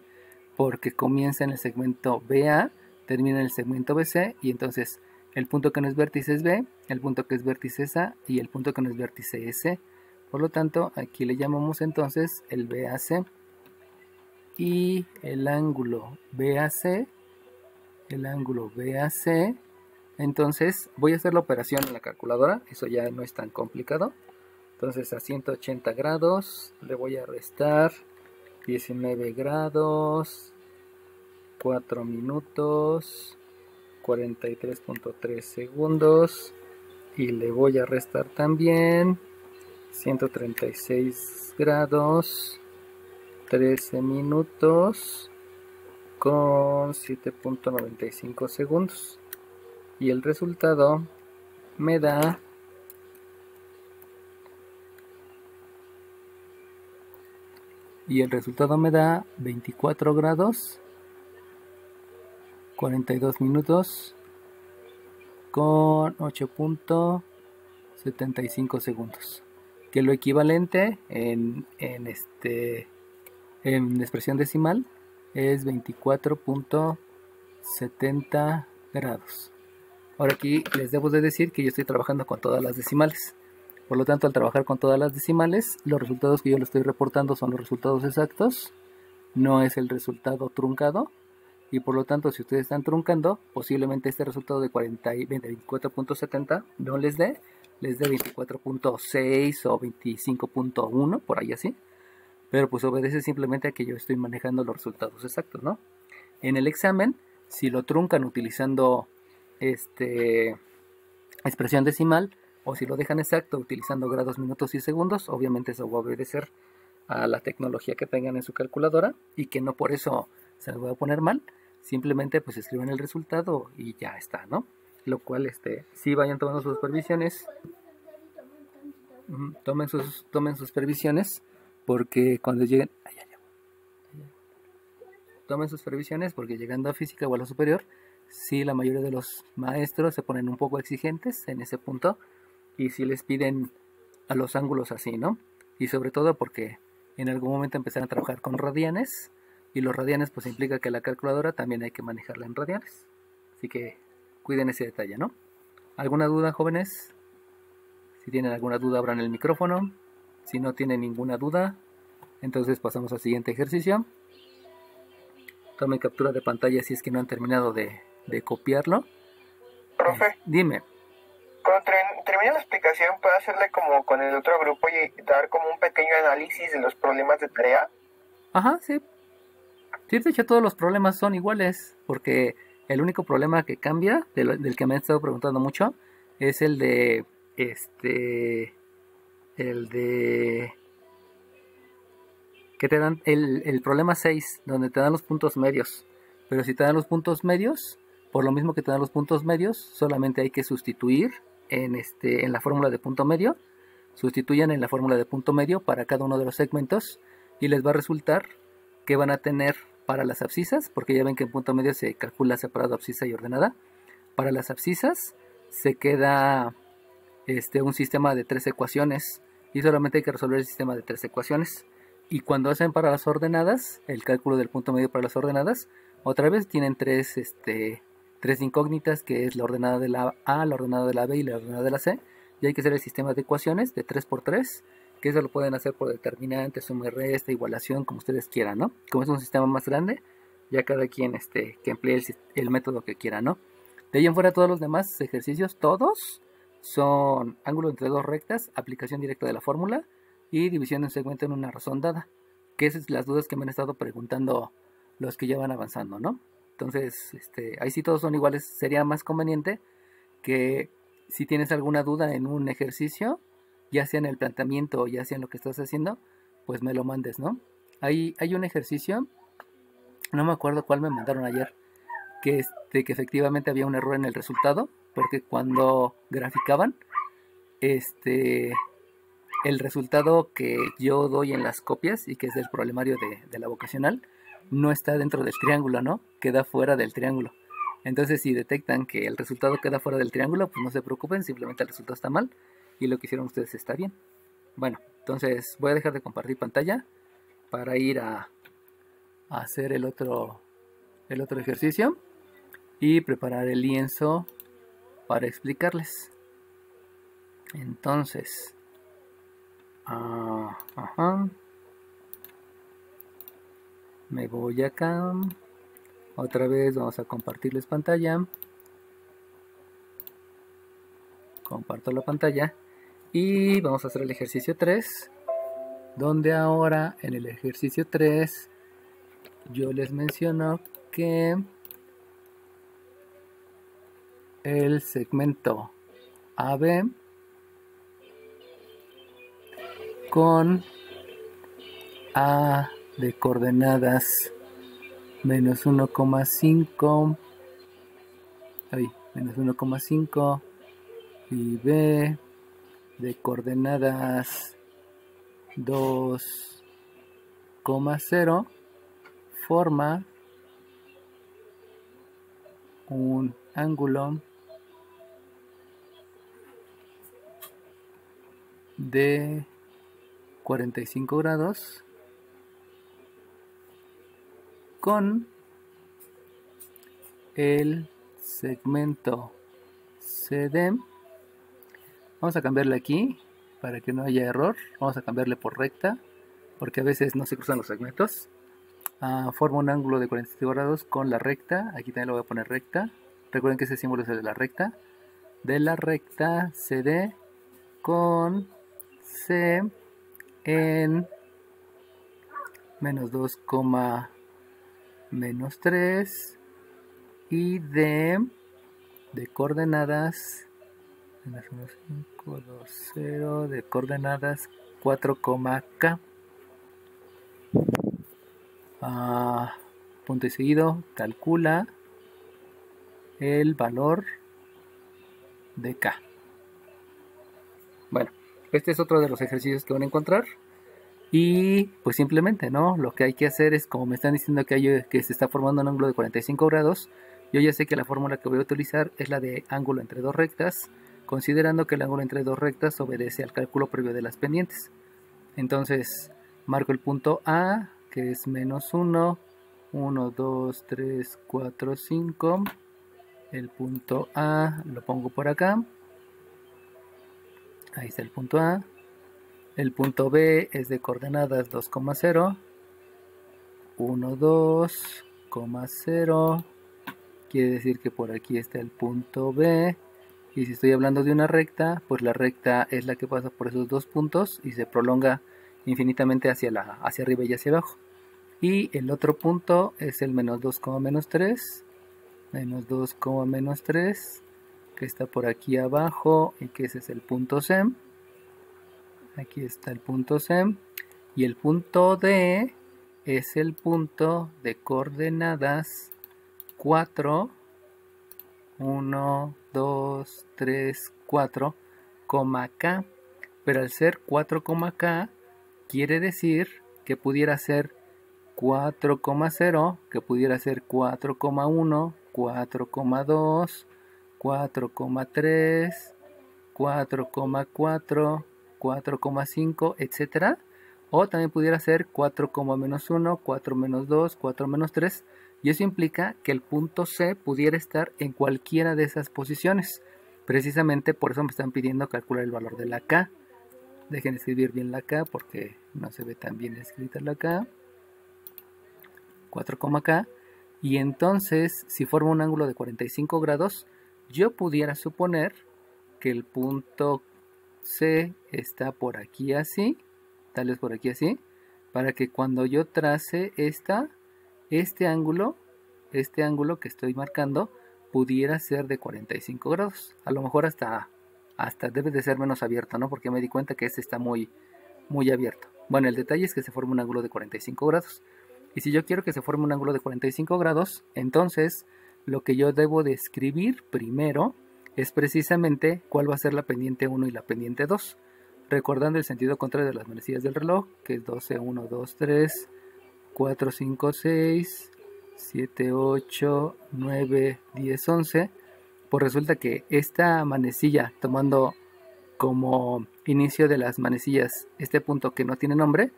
porque comienza en el segmento BA, termina en el segmento BC, y entonces el punto que no es vértice es B, el punto que es vértice es A, y el punto que no es vértice es C. Por lo tanto, aquí le llamamos entonces el BAC. Y el ángulo BAC, entonces voy a hacer la operación en la calculadora, eso ya no es tan complicado. Entonces a 180 grados le voy a restar 19 grados, 4 minutos, 43.3 segundos, y le voy a restar también 136 grados, 13 minutos con 7.95 segundos, y el resultado me da 24 grados, 42 minutos con 8.75 segundos, que lo equivalente en expresión decimal es 24.70 grados. Ahora aquí les debo de decir que yo estoy trabajando con todas las decimales. Por lo tanto, al trabajar con todas las decimales, los resultados que yo le estoy reportando son los resultados exactos, no es el resultado truncado. Y por lo tanto, si ustedes están truncando, posiblemente este resultado de 24.70 no les dé 24.6 o 25.1, por ahí así. Pero pues obedece simplemente a que yo estoy manejando los resultados exactos, ¿no? En el examen, si lo truncan utilizando expresión decimal, o si lo dejan exacto utilizando grados, minutos y segundos, obviamente eso va a obedecer a la tecnología que tengan en su calculadora, y que no por eso se les va a poner mal. Simplemente pues escriben el resultado y ya está, ¿no? Lo cual sí vayan tomando sus previsiones. Tomen sus previsiones, porque cuando lleguen tomen sus previsiones, porque llegando a física o a la superior, sí, la mayoría de los maestros se ponen un poco exigentes en ese punto, y sí les piden a los ángulos así, ¿no? Y sobre todo porque en algún momento empezarán a trabajar con radianes, y los radianes pues implica que la calculadora también hay que manejarla en radianes. Así que cuiden ese detalle, ¿no? ¿Alguna duda, jóvenes? Si tienen alguna duda, abran el micrófono. Si no tienen ninguna duda, entonces pasamos al siguiente ejercicio. Tomen captura de pantalla si es que no han terminado de copiarlo. Profe, dime. cuando termine la explicación, ¿puedo hacerle como con el otro grupo y dar como un pequeño análisis de los problemas de tarea? Ajá, sí. Sí, de hecho todos los problemas son iguales, porque el único problema que cambia, del que me han estado preguntando mucho, es el de que te dan el problema 6, donde te dan los puntos medios. Pero si te dan los puntos medios, por lo mismo que te dan los puntos medios, solamente hay que sustituir en la fórmula de punto medio. Sustituyan en la fórmula de punto medio para cada uno de los segmentos, y les va a resultar que van a tener para las abscisas, porque ya ven que en punto medio se calcula separado abscisa y ordenada. Para las abscisas se queda un sistema de 3 ecuaciones, y solamente hay que resolver el sistema de 3 ecuaciones. Y cuando hacen para las ordenadas, el cálculo del punto medio para las ordenadas, otra vez tienen tres incógnitas, que es la ordenada de la A, la ordenada de la B y la ordenada de la C. Y hay que hacer el sistema de ecuaciones de 3×3, que eso lo pueden hacer por determinante, suma y resta, igualación, como ustedes quieran, ¿no? Como es un sistema más grande, ya cada quien que emplee el método que quiera, ¿no? De ahí en fuera, todos los demás ejercicios, todos son ángulo entre dos rectas, aplicación directa de la fórmula y división de un segmento en una razón dada, que esas son las dudas que me han estado preguntando los que ya van avanzando, ¿no? Entonces, ahí sí todos son iguales. Sería más conveniente que si tienes alguna duda en un ejercicio, ya sea en el planteamiento o ya sea en lo que estás haciendo, pues me lo mandes, ¿no? Hay un ejercicio, no me acuerdo cuál me mandaron ayer, que efectivamente había un error en el resultado, porque cuando graficaban, este, el resultado que yo doy en las copias y que es del problemario de la vocacional, no está dentro del triángulo, ¿no? Queda fuera del triángulo. Entonces, si detectan que el resultado queda fuera del triángulo, pues no se preocupen, simplemente el resultado está mal y lo que hicieron ustedes está bien. Bueno, entonces voy a dejar de compartir pantalla para ir a hacer el otro ejercicio y preparar el lienzo para explicarles. Entonces, me voy acá. Otra vez vamos a compartirles pantalla. Comparto la pantalla. Y vamos a hacer el ejercicio 3. Donde ahora en el ejercicio 3 yo les menciono que el segmento AB con A de coordenadas menos 1,5 menos 1,5 y B de coordenadas 2,0 forma un ángulo de 45 grados con el segmento CD. Vamos a cambiarle aquí para que no haya error. Vamos a cambiarle por recta porque a veces no se cruzan los segmentos. Forma un ángulo de 45 grados con la recta. Aquí también lo voy a poner recta. Recuerden que ese símbolo es el de la recta. De la recta CD con C en menos 2, menos 3 y D de coordenadas menos 1, 5, 2, 0 de coordenadas 4, K. Punto y seguido, calcula el valor de K. Bueno, este es otro de los ejercicios que van a encontrar. Y pues simplemente, ¿no? Lo que hay que hacer es, como me están diciendo que se está formando un ángulo de 45 grados, yo ya sé que la fórmula que voy a utilizar es la de ángulo entre dos rectas, considerando que el ángulo entre dos rectas obedece al cálculo previo de las pendientes. Entonces, marco el punto A, que es menos 1, 1, 2, 3, 4, 5. El punto A lo pongo por acá. Ahí está el punto A. El punto B es de coordenadas 2,0. 1, 2, 0. Quiere decir que por aquí está el punto B. Y si estoy hablando de una recta, pues la recta es la que pasa por esos dos puntos y se prolonga infinitamente hacia arriba y hacia abajo. Y el otro punto es el menos 2, menos 3. Menos 2, menos 3. Que está por aquí abajo y que ese es el punto C. Aquí está el punto C. Y el punto D es el punto de coordenadas 4, 1, 2, 3, 4, K. Pero al ser 4, K, quiere decir que pudiera ser 4,0, que pudiera ser 4,1, 4,2, 4,3, 4,4, 4,5, etcétera. O también pudiera ser 4, menos 1, 4 menos 2, 4 menos 3. Y eso implica que el punto C pudiera estar en cualquiera de esas posiciones. Precisamente por eso me están pidiendo calcular el valor de la K. Dejen escribir bien la K porque no se ve tan bien escrita la K. 4, K. Y entonces, si forma un ángulo de 45 grados, yo pudiera suponer que el punto C está por aquí así, tal vez por aquí así, para que cuando yo trace este ángulo que estoy marcando, pudiera ser de 45 grados. A lo mejor hasta hasta debe de ser menos abierto, ¿no? Porque me di cuenta que este está muy abierto. Bueno, el detalle es que se forma un ángulo de 45 grados. Y si yo quiero que se forme un ángulo de 45 grados, entonces lo que yo debo de escribir primero es precisamente cuál va a ser la pendiente 1 y la pendiente 2. Recordando el sentido contrario de las manecillas del reloj, que es 12, 1, 2, 3, 4, 5, 6, 7, 8, 9, 10, 11. Pues resulta que esta manecilla, tomando como inicio de las manecillas este punto que no tiene nombre,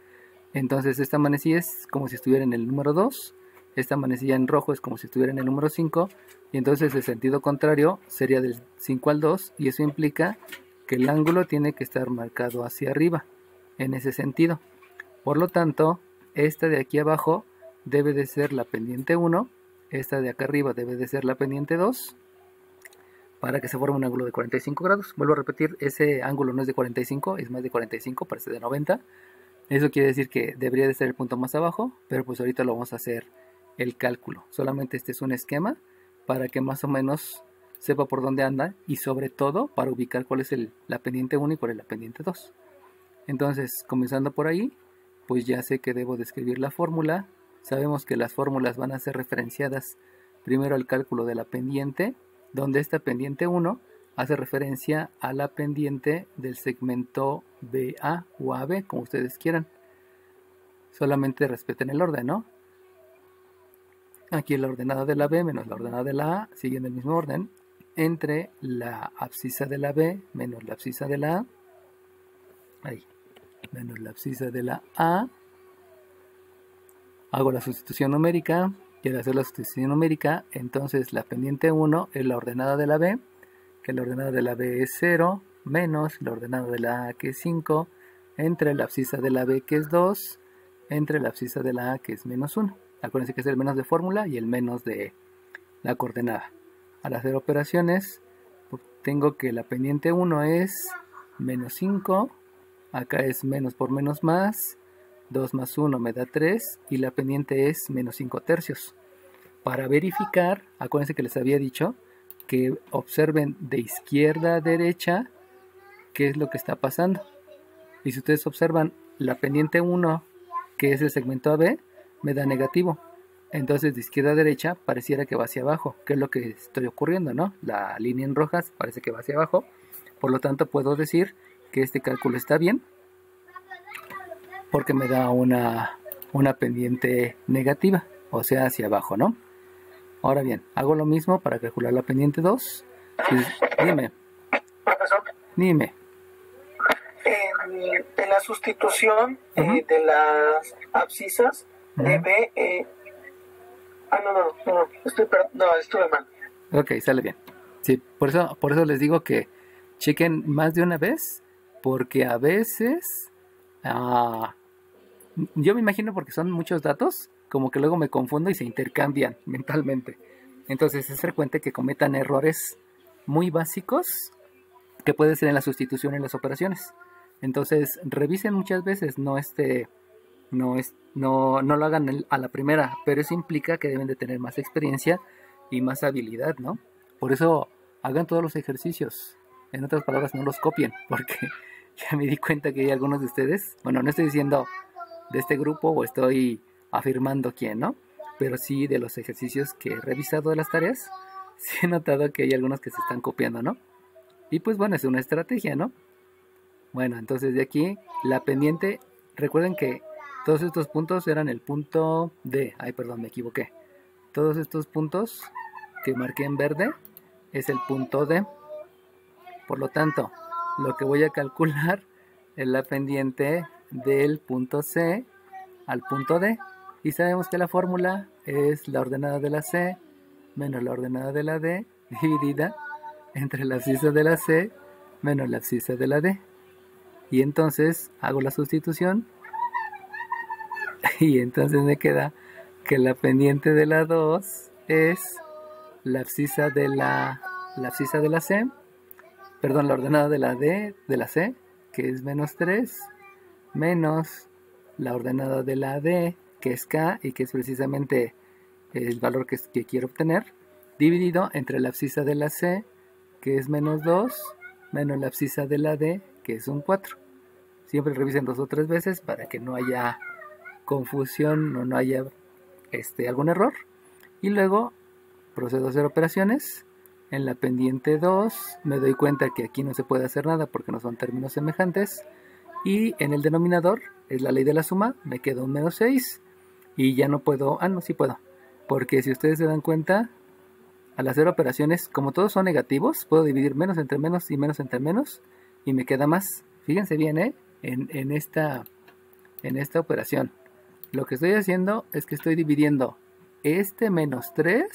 entonces esta manecilla es como si estuviera en el número 2, esta manecilla en rojo es como si estuviera en el número 5, y entonces el sentido contrario sería del 5 al 2, y eso implica que el ángulo tiene que estar marcado hacia arriba, en ese sentido. Por lo tanto, esta de aquí abajo debe de ser la pendiente 1, esta de acá arriba debe de ser la pendiente 2, para que se forme un ángulo de 45 grados. Vuelvo a repetir, ese ángulo no es de 45, es más de 45, parece de 90. Eso quiere decir que debería de ser el punto más abajo, pero pues ahorita lo vamos a hacer el cálculo. Solamente este es un esquema para que más o menos sepa por dónde anda y sobre todo para ubicar cuál es la pendiente 1 y cuál es la pendiente 2. Entonces, comenzando por ahí, pues ya sé que debo de escribir la fórmula. Sabemos que las fórmulas van a ser referenciadas primero al cálculo de la pendiente, donde esta pendiente 1 hace referencia a la pendiente del segmento BA o AB, como ustedes quieran. Solamente respeten el orden, ¿no? Aquí la ordenada de la B menos la ordenada de la A siguen el mismo orden, entre la abscisa de la B menos la abscisa de la A, ahí, menos la abscisa de la A. Hago la sustitución numérica, y al hacer la sustitución numérica, entonces la pendiente 1 es la ordenada de la B, que la ordenada de la B es 0, menos la ordenada de la A, que es 5, entre la abscisa de la B, que es 2, entre la abscisa de la A, que es menos 1. Acuérdense que es el menos de fórmula y el menos de la coordenada. Al hacer operaciones, tengo que la pendiente 1 es menos 5, acá es menos por menos más, 2 más 1 me da 3, y la pendiente es menos 5 tercios. Para verificar, acuérdense que les había dicho que observen de izquierda a derecha qué es lo que está pasando. Y si ustedes observan la pendiente 1, que es el segmento AB, me da negativo. Entonces de izquierda a derecha pareciera que va hacia abajo, que es lo que estoy ocurriendo, ¿no? La línea en rojas parece que va hacia abajo. Por lo tanto puedo decir que este cálculo está bien, porque me da una pendiente negativa, o sea hacia abajo, ¿no? Ahora bien, hago lo mismo para calcular la pendiente 2. Dime. Profesor, Dime. en la sustitución de las abscisas de B, no, estuve mal. Ok, sale bien. Sí, por eso les digo que chequen más de una vez, porque a veces, yo me imagino porque son muchos datos, como que luego me confundo y se intercambian mentalmente. Entonces es frecuente que cometan errores muy básicos que puede ser en la sustitución en las operaciones. Entonces revisen muchas veces, no lo hagan a la primera, pero eso implica que deben de tener más experiencia y más habilidad, ¿no? Por eso hagan todos los ejercicios. En otras palabras, no los copien, porque ya me di cuenta que hay algunos de ustedes, bueno, no estoy diciendo de este grupo o estoy afirmando quién, ¿no? Pero sí de los ejercicios que he revisado de las tareas, sí he notado que hay algunos que se están copiando, ¿no? Y pues bueno, es una estrategia, ¿no? Bueno, entonces de aquí la pendiente, recuerden que todos estos puntos eran el punto D. Ay, perdón, me equivoqué. Todos estos puntos que marqué en verde es el punto D. Por lo tanto, lo que voy a calcular es la pendiente del punto C al punto D. Y sabemos que la fórmula es la ordenada de la C menos la ordenada de la D dividida entre la abscisa de la C menos la abscisa de la D. Y entonces hago la sustitución y entonces me queda que la pendiente de la 2 es la abscisa de la C, perdón, la ordenada de la D de la C, que es menos 3, menos la ordenada de la D, que es K, y que es precisamente el valor que quiero obtener, dividido entre la abscisa de la C, que es menos 2, menos la abscisa de la D, que es un 4. Siempre revisen 2 o 3 veces para que no haya confusión o no haya algún error. Y luego procedo a hacer operaciones. En la pendiente 2 me doy cuenta que aquí no se puede hacer nada porque no son términos semejantes. Y en el denominador es la ley de la suma, me queda un menos 6 y ya no puedo, no, sí puedo, porque si ustedes se dan cuenta, al hacer operaciones, como todos son negativos, puedo dividir menos entre menos y menos entre menos y me queda más. Fíjense bien, en esta operación. Lo que estoy haciendo es que estoy dividiendo este menos 3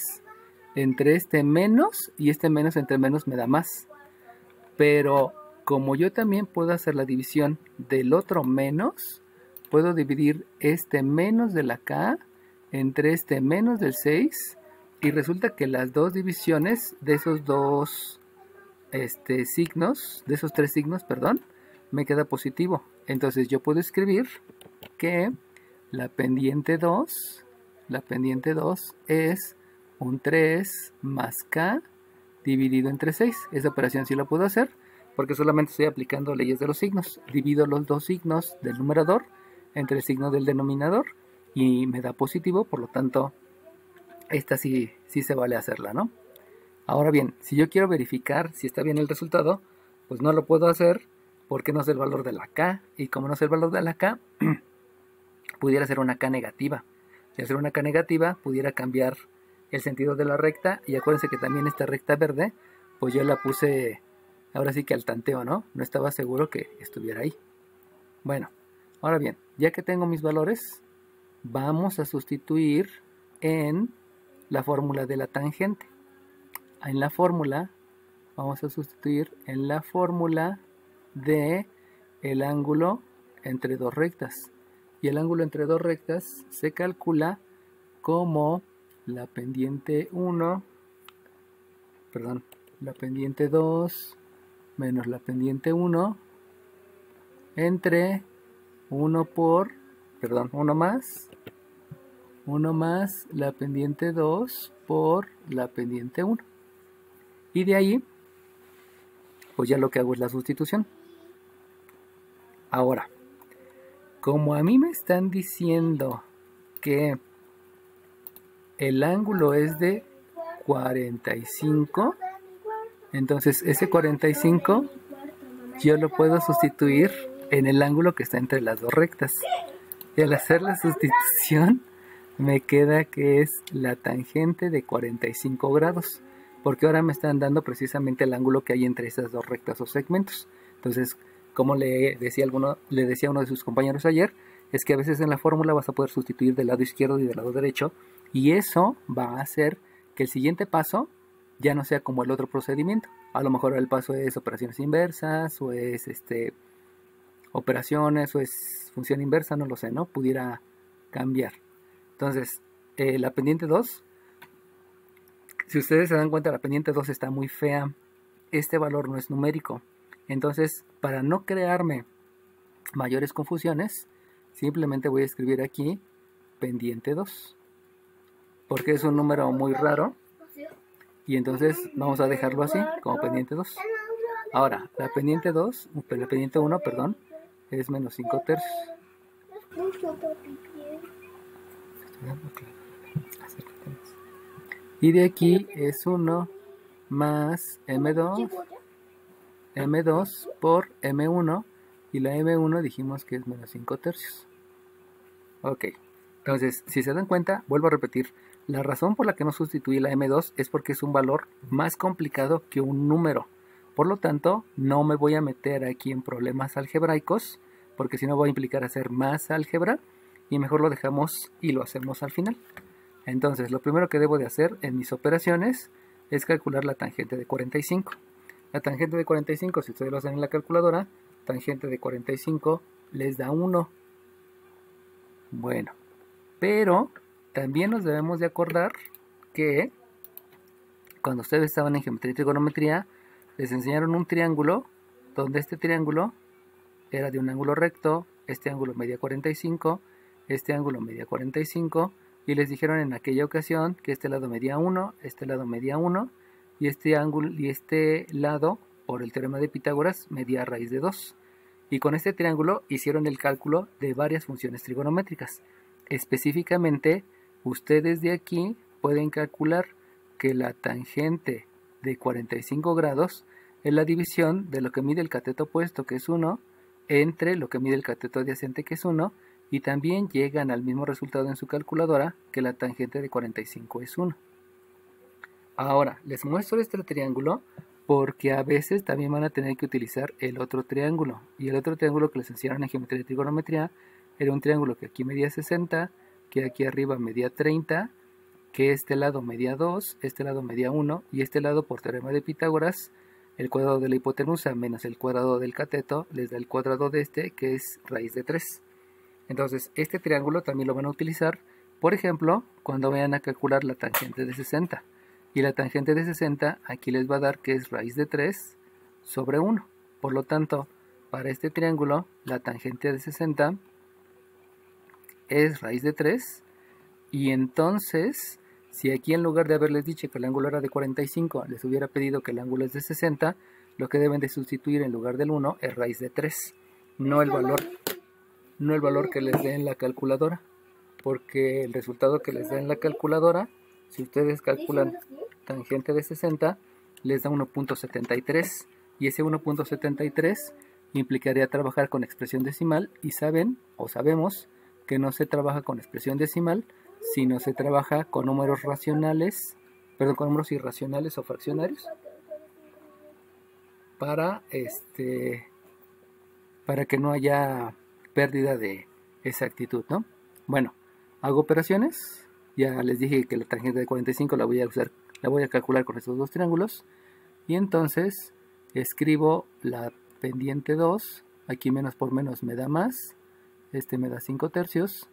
entre este menos y este menos entre menos me da más. Pero como yo también puedo hacer la división del otro menos, puedo dividir este menos de la K entre este menos del 6 y resulta que las dos divisiones de esos dos signos, de esos tres signos, perdón, me queda positivo. Entonces yo puedo escribir que la pendiente 2 es un 3 más K dividido entre 6. Esa operación sí la puedo hacer porque solamente estoy aplicando leyes de los signos. Divido los dos signos del numerador entre el signo del denominador y me da positivo, por lo tanto esta sí se vale hacerla, ¿no? Ahora bien, si yo quiero verificar si está bien el resultado, pues no lo puedo hacer porque no sé el valor de la K, y como no sé el valor de la K, pudiera ser una K negativa. Si hacer una K negativa, pudiera cambiar el sentido de la recta, y acuérdense que también esta recta verde, pues yo la puse ahora sí que al tanteo, ¿no? No estaba seguro que estuviera ahí. Bueno, ahora bien, ya que tengo mis valores, vamos a sustituir en la fórmula de la tangente. En la fórmula, vamos a sustituir en la fórmula de el ángulo entre dos rectas. Y el ángulo entre dos rectas se calcula como la pendiente 1, perdón, la pendiente 2 menos la pendiente 1 entre 1 más la pendiente 2 por la pendiente 1. Y de ahí, pues ya lo que hago es la sustitución. Ahora, como a mí me están diciendo que el ángulo es de 45, entonces ese 45 yo lo puedo sustituir en el ángulo que está entre las dos rectas. Y al hacer la sustitución me queda que es la tangente de 45 grados. Porque ahora me están dando precisamente el ángulo que hay entre esas dos rectas o segmentos. Entonces, como le decía a uno de sus compañeros ayer, es que a veces en la fórmula vas a poder sustituir del lado izquierdo y del lado derecho, y eso va a hacer que el siguiente paso ya no sea como el otro procedimiento. A lo mejor el paso es operaciones inversas, o es operaciones, o es función inversa, no lo sé, ¿no? Pudiera cambiar. Entonces, la pendiente 2, si ustedes se dan cuenta, la pendiente 2 está muy fea. Este valor no es numérico. Entonces, para no crearme mayores confusiones, simplemente voy a escribir aquí pendiente 2. Porque es un número muy raro. Y entonces vamos a dejarlo así, como pendiente 2. Ahora, la pendiente 1, perdón, es menos 5 tercios. Y de aquí es 1 más M2 por M1, y la M1 dijimos que es menos 5 tercios. Ok, entonces si se dan cuenta, vuelvo a repetir, la razón por la que no sustituí la M2 es porque es un valor más complicado que un número. Por lo tanto, no me voy a meter aquí en problemas algebraicos, porque si no voy a implicar hacer más álgebra, y mejor lo dejamos y lo hacemos al final. Entonces, lo primero que debo de hacer en mis operaciones es calcular la tangente de 45. La tangente de 45, si ustedes lo hacen en la calculadora, tangente de 45 les da 1. Bueno, pero también nos debemos de acordar que cuando ustedes estaban en geometría y trigonometría, les enseñaron un triángulo donde este triángulo era de un ángulo recto, este ángulo medía 45, este ángulo medía 45, y les dijeron en aquella ocasión que este lado medía 1, este lado medía 1, y este ángulo y este lado por el teorema de Pitágoras, medía raíz de 2. Y con este triángulo hicieron el cálculo de varias funciones trigonométricas. Específicamente, ustedes de aquí pueden calcular que la tangente de 45 grados es la división de lo que mide el cateto opuesto, que es 1, entre lo que mide el cateto adyacente, que es 1, y también llegan al mismo resultado en su calculadora, que la tangente de 45 es 1. Ahora, les muestro este triángulo porque a veces también van a tener que utilizar el otro triángulo. Y el otro triángulo que les enseñaron en geometría y trigonometría era un triángulo que aquí medía 60, que aquí arriba medía 30, que este lado medía 2, este lado medía 1, y este lado por teorema de Pitágoras, el cuadrado de la hipotenusa menos el cuadrado del cateto les da el cuadrado de este, que es raíz de 3. Entonces, este triángulo también lo van a utilizar, por ejemplo, cuando vayan a calcular la tangente de 60. Y la tangente de 60 aquí les va a dar que es raíz de 3 sobre 1. Por lo tanto, para este triángulo, la tangente de 60 es raíz de 3. Y entonces, si aquí en lugar de haberles dicho que el ángulo era de 45, les hubiera pedido que el ángulo es de 60, lo que deben de sustituir en lugar del 1 es raíz de 3. No el valor que les dé en la calculadora. Porque el resultado que les da en la calculadora, si ustedes calculan tangente de 60, les da 1.73. Y ese 1.73 implicaría trabajar con expresión decimal. Y saben o sabemos que no se trabaja con expresión decimal, sino se trabaja con números racionales, perdón, con números irracionales o fraccionarios, para que no haya pérdida de exactitud, ¿no? Bueno, hago operaciones. Ya les dije que la tangente de 45 la voy a calcular con estos dos triángulos. Y entonces escribo la pendiente 2. Aquí menos por menos me da más. Este me da 5 tercios.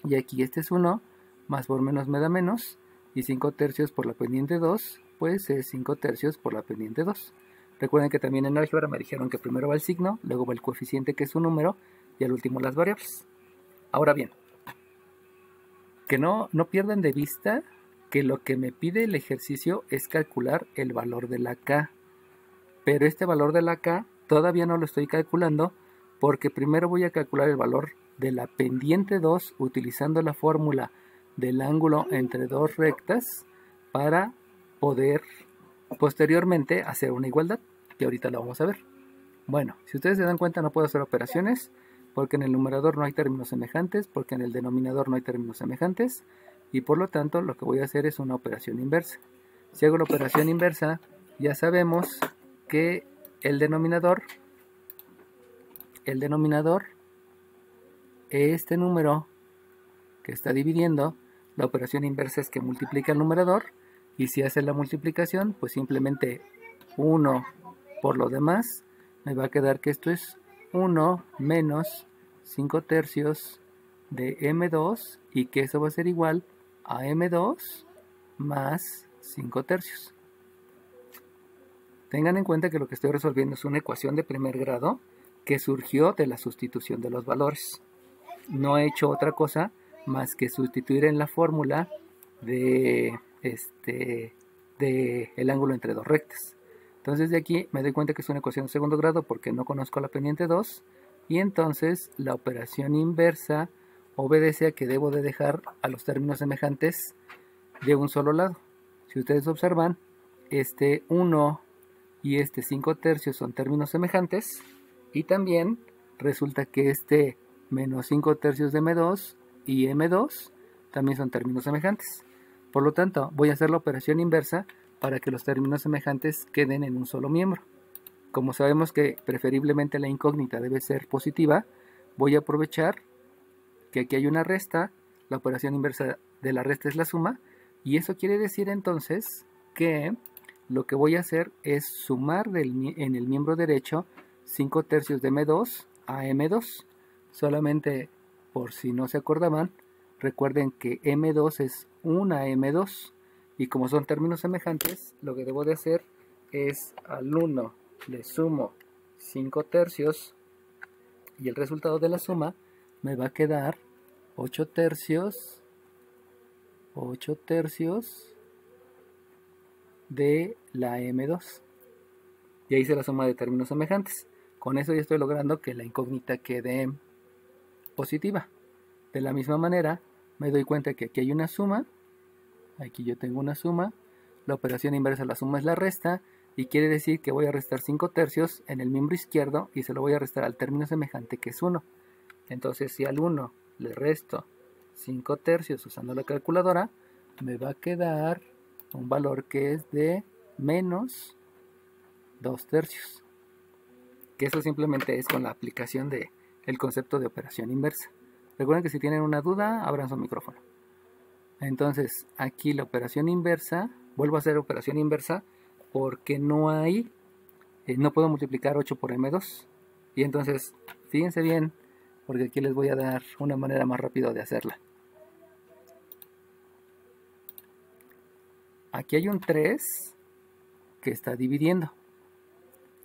Y aquí este es 1. Más por menos me da menos. Y 5 tercios por la pendiente 2, pues es 5 tercios por la pendiente 2. Recuerden que también en álgebra me dijeron que primero va el signo, luego va el coeficiente, que es un número, y al último las variables. Ahora bien, que no pierdan de vista que lo que me pide el ejercicio es calcular el valor de la K. Pero este valor de la K todavía no lo estoy calculando porque primero voy a calcular el valor de la pendiente 2 utilizando la fórmula del ángulo entre dos rectas para poder posteriormente hacer una igualdad, que ahorita la vamos a ver. Bueno, si ustedes se dan cuenta no puedo hacer operaciones porque en el numerador no hay términos semejantes, porque en el denominador no hay términos semejantes y por lo tanto lo que voy a hacer es una operación inversa. Si hago la operación inversa, ya sabemos que el denominador, este número que está dividiendo, la operación inversa es que multiplica el numerador y si hace la multiplicación, pues simplemente 1 por lo demás, me va a quedar que esto es 1 menos 5 tercios de M2 y que eso va a ser igual a M2 más 5 tercios. Tengan en cuenta que lo que estoy resolviendo es una ecuación de primer grado que surgió de la sustitución de los valores. No he hecho otra cosa más que sustituir en la fórmula de el ángulo entre dos rectas. Entonces de aquí me doy cuenta que es una ecuación de segundo grado porque no conozco la pendiente 2 y entonces la operación inversa obedece a que debo de dejar a los términos semejantes de un solo lado. Si ustedes observan, este 1 y este 5 tercios son términos semejantes y también resulta que este menos 5 tercios de M2 y M2 también son términos semejantes. Por lo tanto, voy a hacer la operación inversa para que los términos semejantes queden en un solo miembro. Como sabemos que preferiblemente la incógnita debe ser positiva, voy a aprovechar que aquí hay una resta, la operación inversa de la resta es la suma, y eso quiere decir entonces que lo que voy a hacer es sumar en el miembro derecho 5 tercios de M2 a M2. Solamente por si no se acordaban, recuerden que M2 es una M2 y como son términos semejantes, lo que debo de hacer es al 1 le sumo 5 tercios y el resultado de la suma me va a quedar 8 tercios de la M2. Ya hice la suma de términos semejantes. Con eso ya estoy logrando que la incógnita quede positiva. De la misma manera, me doy cuenta que aquí hay una suma. Aquí yo tengo una suma. La operación inversa de la suma es la resta. Y quiere decir que voy a restar 5 tercios en el miembro izquierdo y se lo voy a restar al término semejante, que es 1. Entonces, si al 1 le resto 5 tercios usando la calculadora, me va a quedar un valor que es de menos 2 tercios. Que eso simplemente es con la aplicación del concepto de operación inversa. Recuerden que si tienen una duda, abran su micrófono. Entonces, aquí la operación inversa, vuelvo a hacer operación inversa porque no puedo multiplicar 8 por m2. Y entonces, fíjense bien, porque aquí les voy a dar una manera más rápida de hacerla. Aquí hay un 3 que está dividiendo.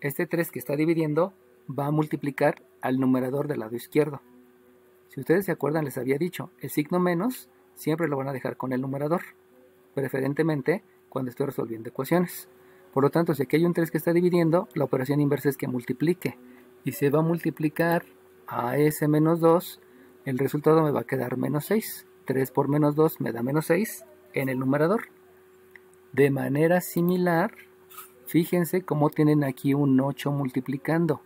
Este 3 que está dividiendo va a multiplicar al numerador del lado izquierdo. Si ustedes se acuerdan, les había dicho, el signo menos siempre lo van a dejar con el numerador, preferentemente cuando estoy resolviendo ecuaciones. Por lo tanto, si aquí hay un 3 que está dividiendo, la operación inversa es que multiplique. Y se va a multiplicar a ese menos 2, el resultado me va a quedar menos 6. 3 por menos 2 me da menos 6 en el numerador. De manera similar, fíjense cómo tienen aquí un 8 multiplicando.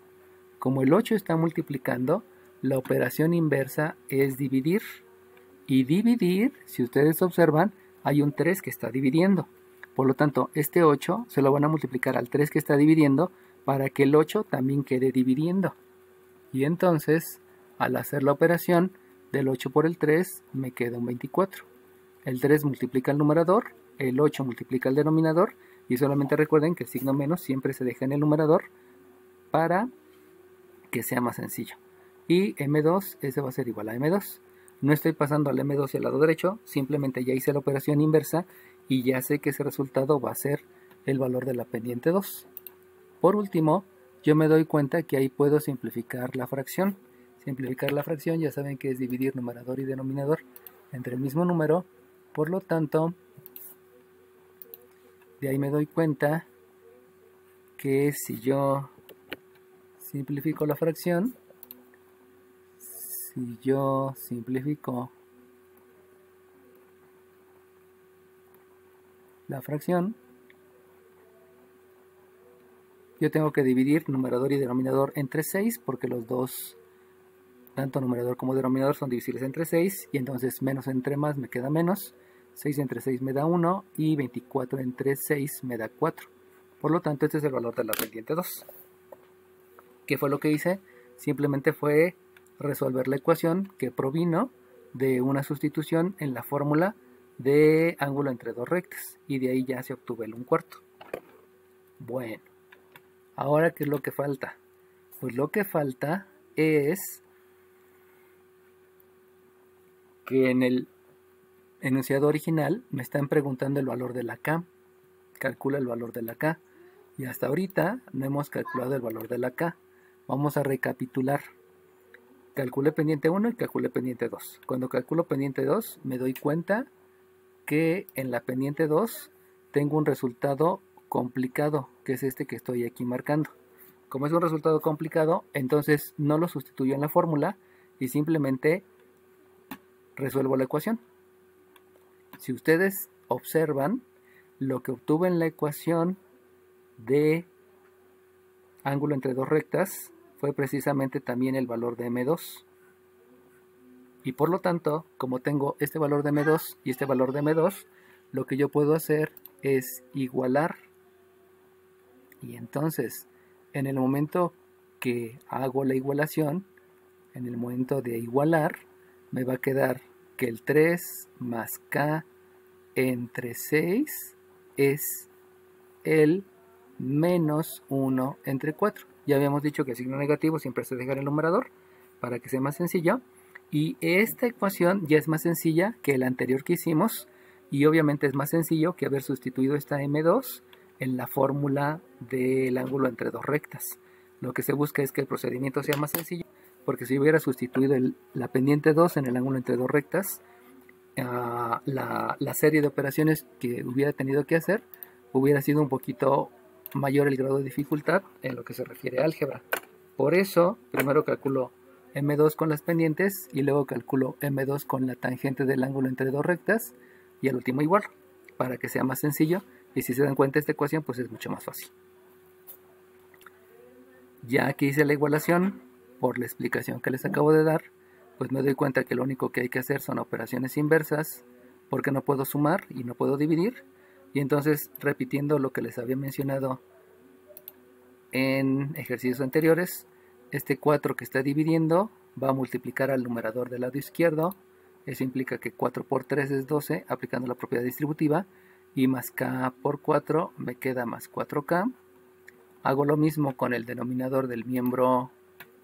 Como el 8 está multiplicando, la operación inversa es dividir. Y dividir, si ustedes observan, hay un 3 que está dividiendo. Por lo tanto, este 8 se lo van a multiplicar al 3 que está dividiendo para que el 8 también quede dividiendo. Y entonces, al hacer la operación del 8 por el 3, me queda un 24. El 3 multiplica el numerador, el 8 multiplica el denominador, y solamente recuerden que el signo menos siempre se deja en el numerador para que sea más sencillo. Y m2, ese va a ser igual a m2. No estoy pasando al m2 y al lado derecho, simplemente ya hice la operación inversa y ya sé que ese resultado va a ser el valor de la pendiente 2. Por último, yo me doy cuenta que ahí puedo simplificar la fracción. Simplificar la fracción ya saben que es dividir numerador y denominador entre el mismo número. Por lo tanto, de ahí me doy cuenta que si yo simplifico la fracción, si yo simplifico la fracción, yo tengo que dividir numerador y denominador entre 6 porque los dos, tanto numerador como denominador, son divisibles entre 6 y entonces menos entre más me queda menos. 6 entre 6 me da 1 y 24 entre 6 me da 4. Por lo tanto, este es el valor de la pendiente 2. ¿Qué fue lo que hice? Simplemente fue resolver la ecuación que provino de una sustitución en la fórmula de ángulo entre dos rectas. Y de ahí ya se obtuvo el 1/4. Bueno, ahora ¿qué es lo que falta? Pues lo que falta es que en el enunciado original me están preguntando el valor de la K. Calcula el valor de la K. Y hasta ahorita no hemos calculado el valor de la K. Vamos a recapitular. Calculé pendiente 1 y calculé pendiente 2. Cuando calculo pendiente 2 me doy cuenta que en la pendiente 2 tengo un resultado complicado, que es este que estoy aquí marcando. Como es un resultado complicado, entonces no lo sustituyo en la fórmula y simplemente resuelvo la ecuación. Si ustedes observan, lo que obtuve en la ecuación de ángulo entre dos rectas fue precisamente también el valor de m2. Y por lo tanto, como tengo este valor de m2 y este valor de m2, lo que yo puedo hacer es igualar. Y entonces, en el momento que hago la igualación, en el momento de igualar, me va a quedar que el 3 más k entre 6 es el menos 1 entre 4. Ya habíamos dicho que el signo negativo siempre se deja en el numerador para que sea más sencillo. Y esta ecuación ya es más sencilla que la anterior que hicimos. Y obviamente es más sencillo que haber sustituido esta m2 en la fórmula del ángulo entre dos rectas. Lo que se busca es que el procedimiento sea más sencillo, porque si hubiera sustituido la pendiente 2 en el ángulo entre dos rectas, la serie de operaciones que hubiera tenido que hacer hubiera sido un poquito mayor el grado de dificultad en lo que se refiere a álgebra. Por eso, primero calculo M2 con las pendientes y luego calculo M2 con la tangente del ángulo entre dos rectas y al último igual, para que sea más sencillo. Y si se dan cuenta, esta ecuación pues es mucho más fácil. Ya que hice la igualación, por la explicación que les acabo de dar, pues me doy cuenta que lo único que hay que hacer son operaciones inversas, porque no puedo sumar y no puedo dividir. Y entonces, repitiendo lo que les había mencionado en ejercicios anteriores, este 4 que está dividiendo va a multiplicar al numerador del lado izquierdo. Eso implica que 4 por 3 es 12, aplicando la propiedad distributiva, y más k por 4 me queda más 4k. Hago lo mismo con el denominador del miembro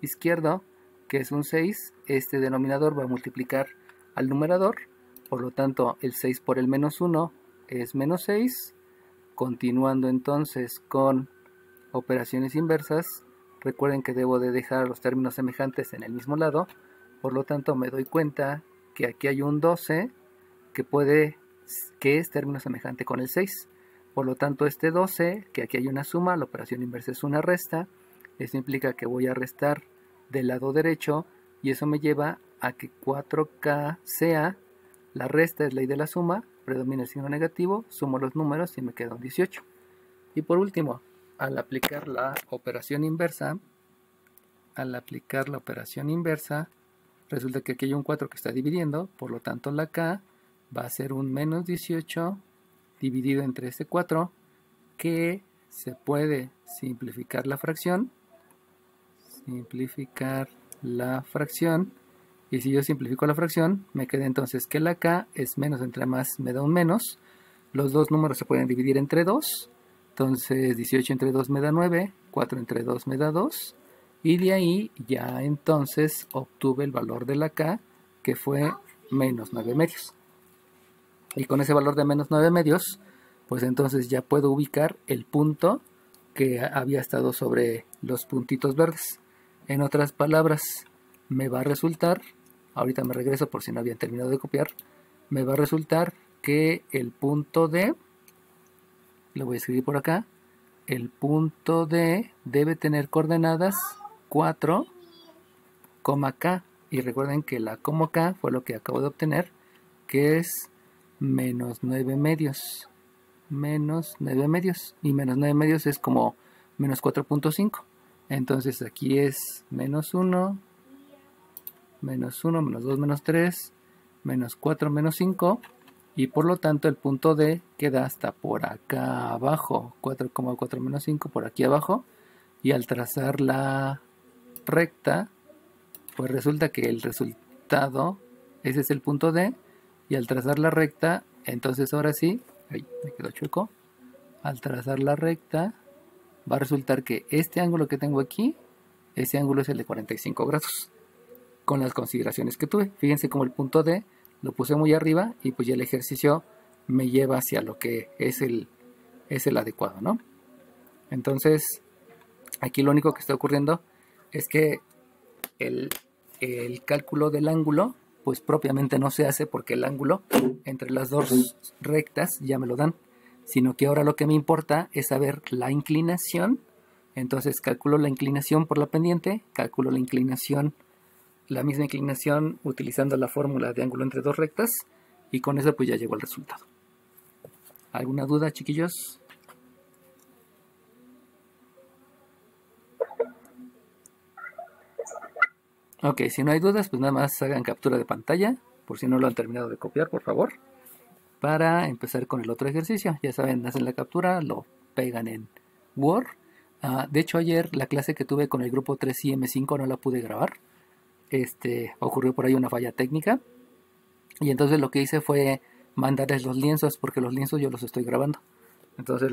izquierdo, que es un 6. Este denominador va a multiplicar al numerador, por lo tanto el 6 por el menos 1 es menos 6. Continuando entonces con operaciones inversas, recuerden que debo de dejar los términos semejantes en el mismo lado, por lo tanto me doy cuenta que aquí hay un 12 que es término semejante con el 6. Por lo tanto, este 12, que aquí hay una suma, la operación inversa es una resta. Esto implica que voy a restar del lado derecho y eso me lleva a que 4k sea, la resta es ley de la suma, predomina el signo negativo, sumo los números y me queda un 18. Y por último, al aplicar la operación inversa, resulta que aquí hay un 4 que está dividiendo, por lo tanto la k va a ser un menos 18 dividido entre este 4, que se puede simplificar la fracción. Y si yo simplifico la fracción, me queda entonces que la k es menos entre más, me da un menos. Los dos números se pueden dividir entre 2. Entonces 18 entre 2 me da 9, 4 entre 2 me da 2. Y de ahí ya entonces obtuve el valor de la k, que fue menos 9 medios. Y con ese valor de menos 9 medios, pues entonces ya puedo ubicar el punto que había estado sobre los puntitos verdes. En otras palabras, me va a resultar, ahorita me regreso por si no habían terminado de copiar, me va a resultar que el punto D, lo voy a escribir por acá, el punto D debe tener coordenadas 4, K. Y recuerden que la K fue lo que acabo de obtener, que es menos 9 medios. Y menos 9 medios es como menos 4.5. Entonces aquí es menos 1, menos 1, menos 2, menos 3, menos 4, menos 5. Y por lo tanto el punto D queda hasta por acá abajo. 4,4 menos 5 por aquí abajo. Y al trazar la recta, pues resulta que el resultado, ese es el punto D. Y al trazar la recta, entonces ahora sí, ay, me quedó chueco. Al trazar la recta, va a resultar que este ángulo que tengo aquí, ese ángulo es el de 45 grados. Con las consideraciones que tuve. Fíjense como el punto D lo puse muy arriba y pues ya el ejercicio me lleva hacia lo que es el adecuado, ¿no? Entonces, aquí lo único que está ocurriendo es que el cálculo del ángulo pues propiamente no se hace porque el ángulo entre las dos rectas ya me lo dan, sino que ahora lo que me importa es saber la inclinación. Entonces calculo la inclinación por la pendiente, calculo la misma inclinación utilizando la fórmula de ángulo entre dos rectas y con eso pues ya llego al resultado. ¿Alguna duda, chiquillos? Ok, si no hay dudas, pues nada más hagan captura de pantalla, por si no lo han terminado de copiar, por favor, para empezar con el otro ejercicio. Ya saben, hacen la captura, lo pegan en Word. De hecho, ayer la clase que tuve con el grupo 3 y M5 no la pude grabar. Ocurrió por ahí una falla técnica. Y entonces lo que hice fue mandarles los lienzos, porque los lienzos yo los estoy grabando. Entonces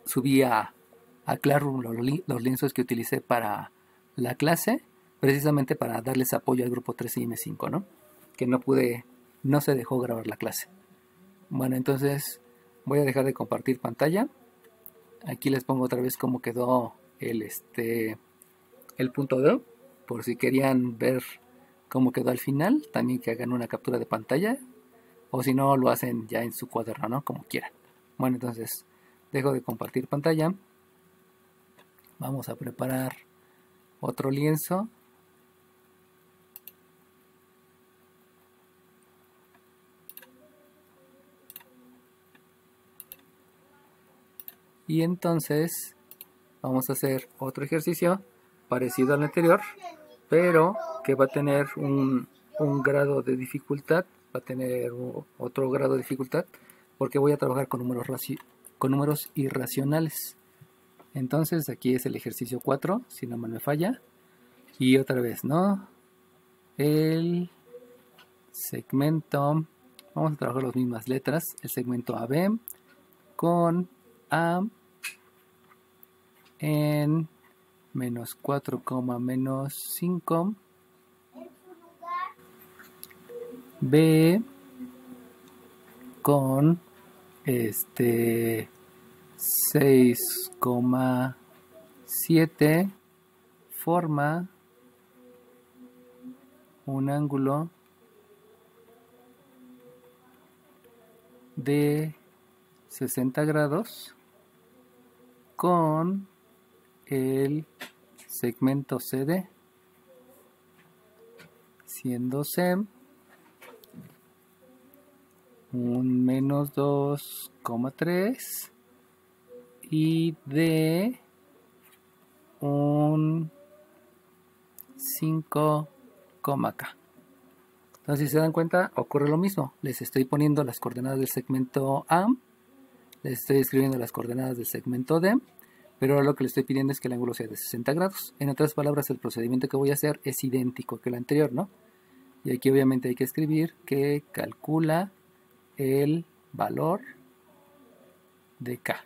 subí a Classroom los lienzos que utilicé para la clase, precisamente para darles apoyo al grupo 3 y M5, ¿no? Que no se dejó grabar la clase. Bueno, entonces voy a dejar de compartir pantalla. Aquí les pongo otra vez cómo quedó el punto D, por si querían ver cómo quedó al final, también que hagan una captura de pantalla, o si no lo hacen ya en su cuaderno, ¿no? Como quieran. Bueno, entonces dejo de compartir pantalla Vamos a preparar otro lienzo. Y entonces vamos a hacer otro ejercicio parecido al anterior, pero que va a tener un grado de dificultad, va a tener otro grado de dificultad, porque voy a trabajar con números irracionales. Entonces aquí es el ejercicio 4, si no mal me falla. Y otra vez, ¿no? El segmento, vamos a trabajar las mismas letras, el segmento AB con A en menos 4, menos 5, B con 6,7 forma un ángulo de 60 grados con el segmento CD, siendo C un menos 2,3 y D un 5, K. Entonces, si se dan cuenta, ocurre lo mismo. Les estoy poniendo las coordenadas del segmento A, les estoy escribiendo las coordenadas del segmento D, pero ahora lo que les estoy pidiendo es que el ángulo sea de 60 grados. En otras palabras, el procedimiento que voy a hacer es idéntico que el anterior, ¿no? Y aquí obviamente hay que escribir que calcula el valor de K.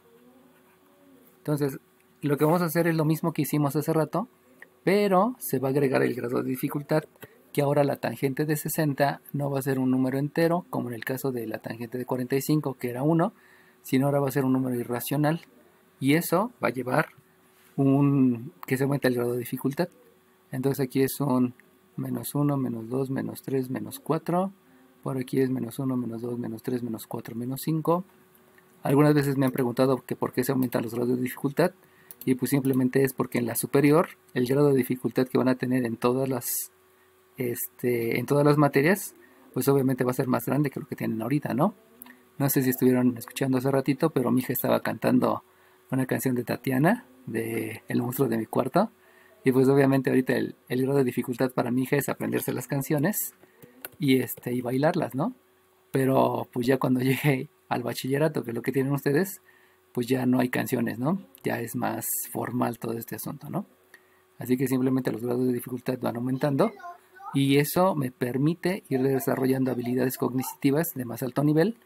Entonces, lo que vamos a hacer es lo mismo que hicimos hace rato, pero se va a agregar el grado de dificultad, que ahora la tangente de 60 no va a ser un número entero, como en el caso de la tangente de 45, que era 1, sino ahora va a ser un número irracional. Y eso va a llevar que se aumenta el grado de dificultad. Entonces aquí es un menos 1, menos 2, menos 3, menos 4. Por aquí es menos 1, menos 2, menos 3, menos 4, menos 5. Algunas veces me han preguntado que por qué se aumentan los grados de dificultad. Y pues simplemente es porque en la superior el grado de dificultad que van a tener en todas las materias, pues obviamente va a ser más grande que lo que tienen ahorita, ¿no? No sé si estuvieron escuchando hace ratito, pero mi hija estaba cantando una canción de Tatiana, de El monstruo de mi cuarto. Y pues obviamente ahorita el grado de dificultad para mi hija es aprenderse las canciones y bailarlas, ¿no? Pero pues ya cuando llegue al bachillerato, que es lo que tienen ustedes, pues ya no hay canciones, ¿no? Ya es más formal todo este asunto, ¿no? Así que simplemente los grados de dificultad van aumentando y eso me permite ir desarrollando habilidades cognitivas de más alto nivel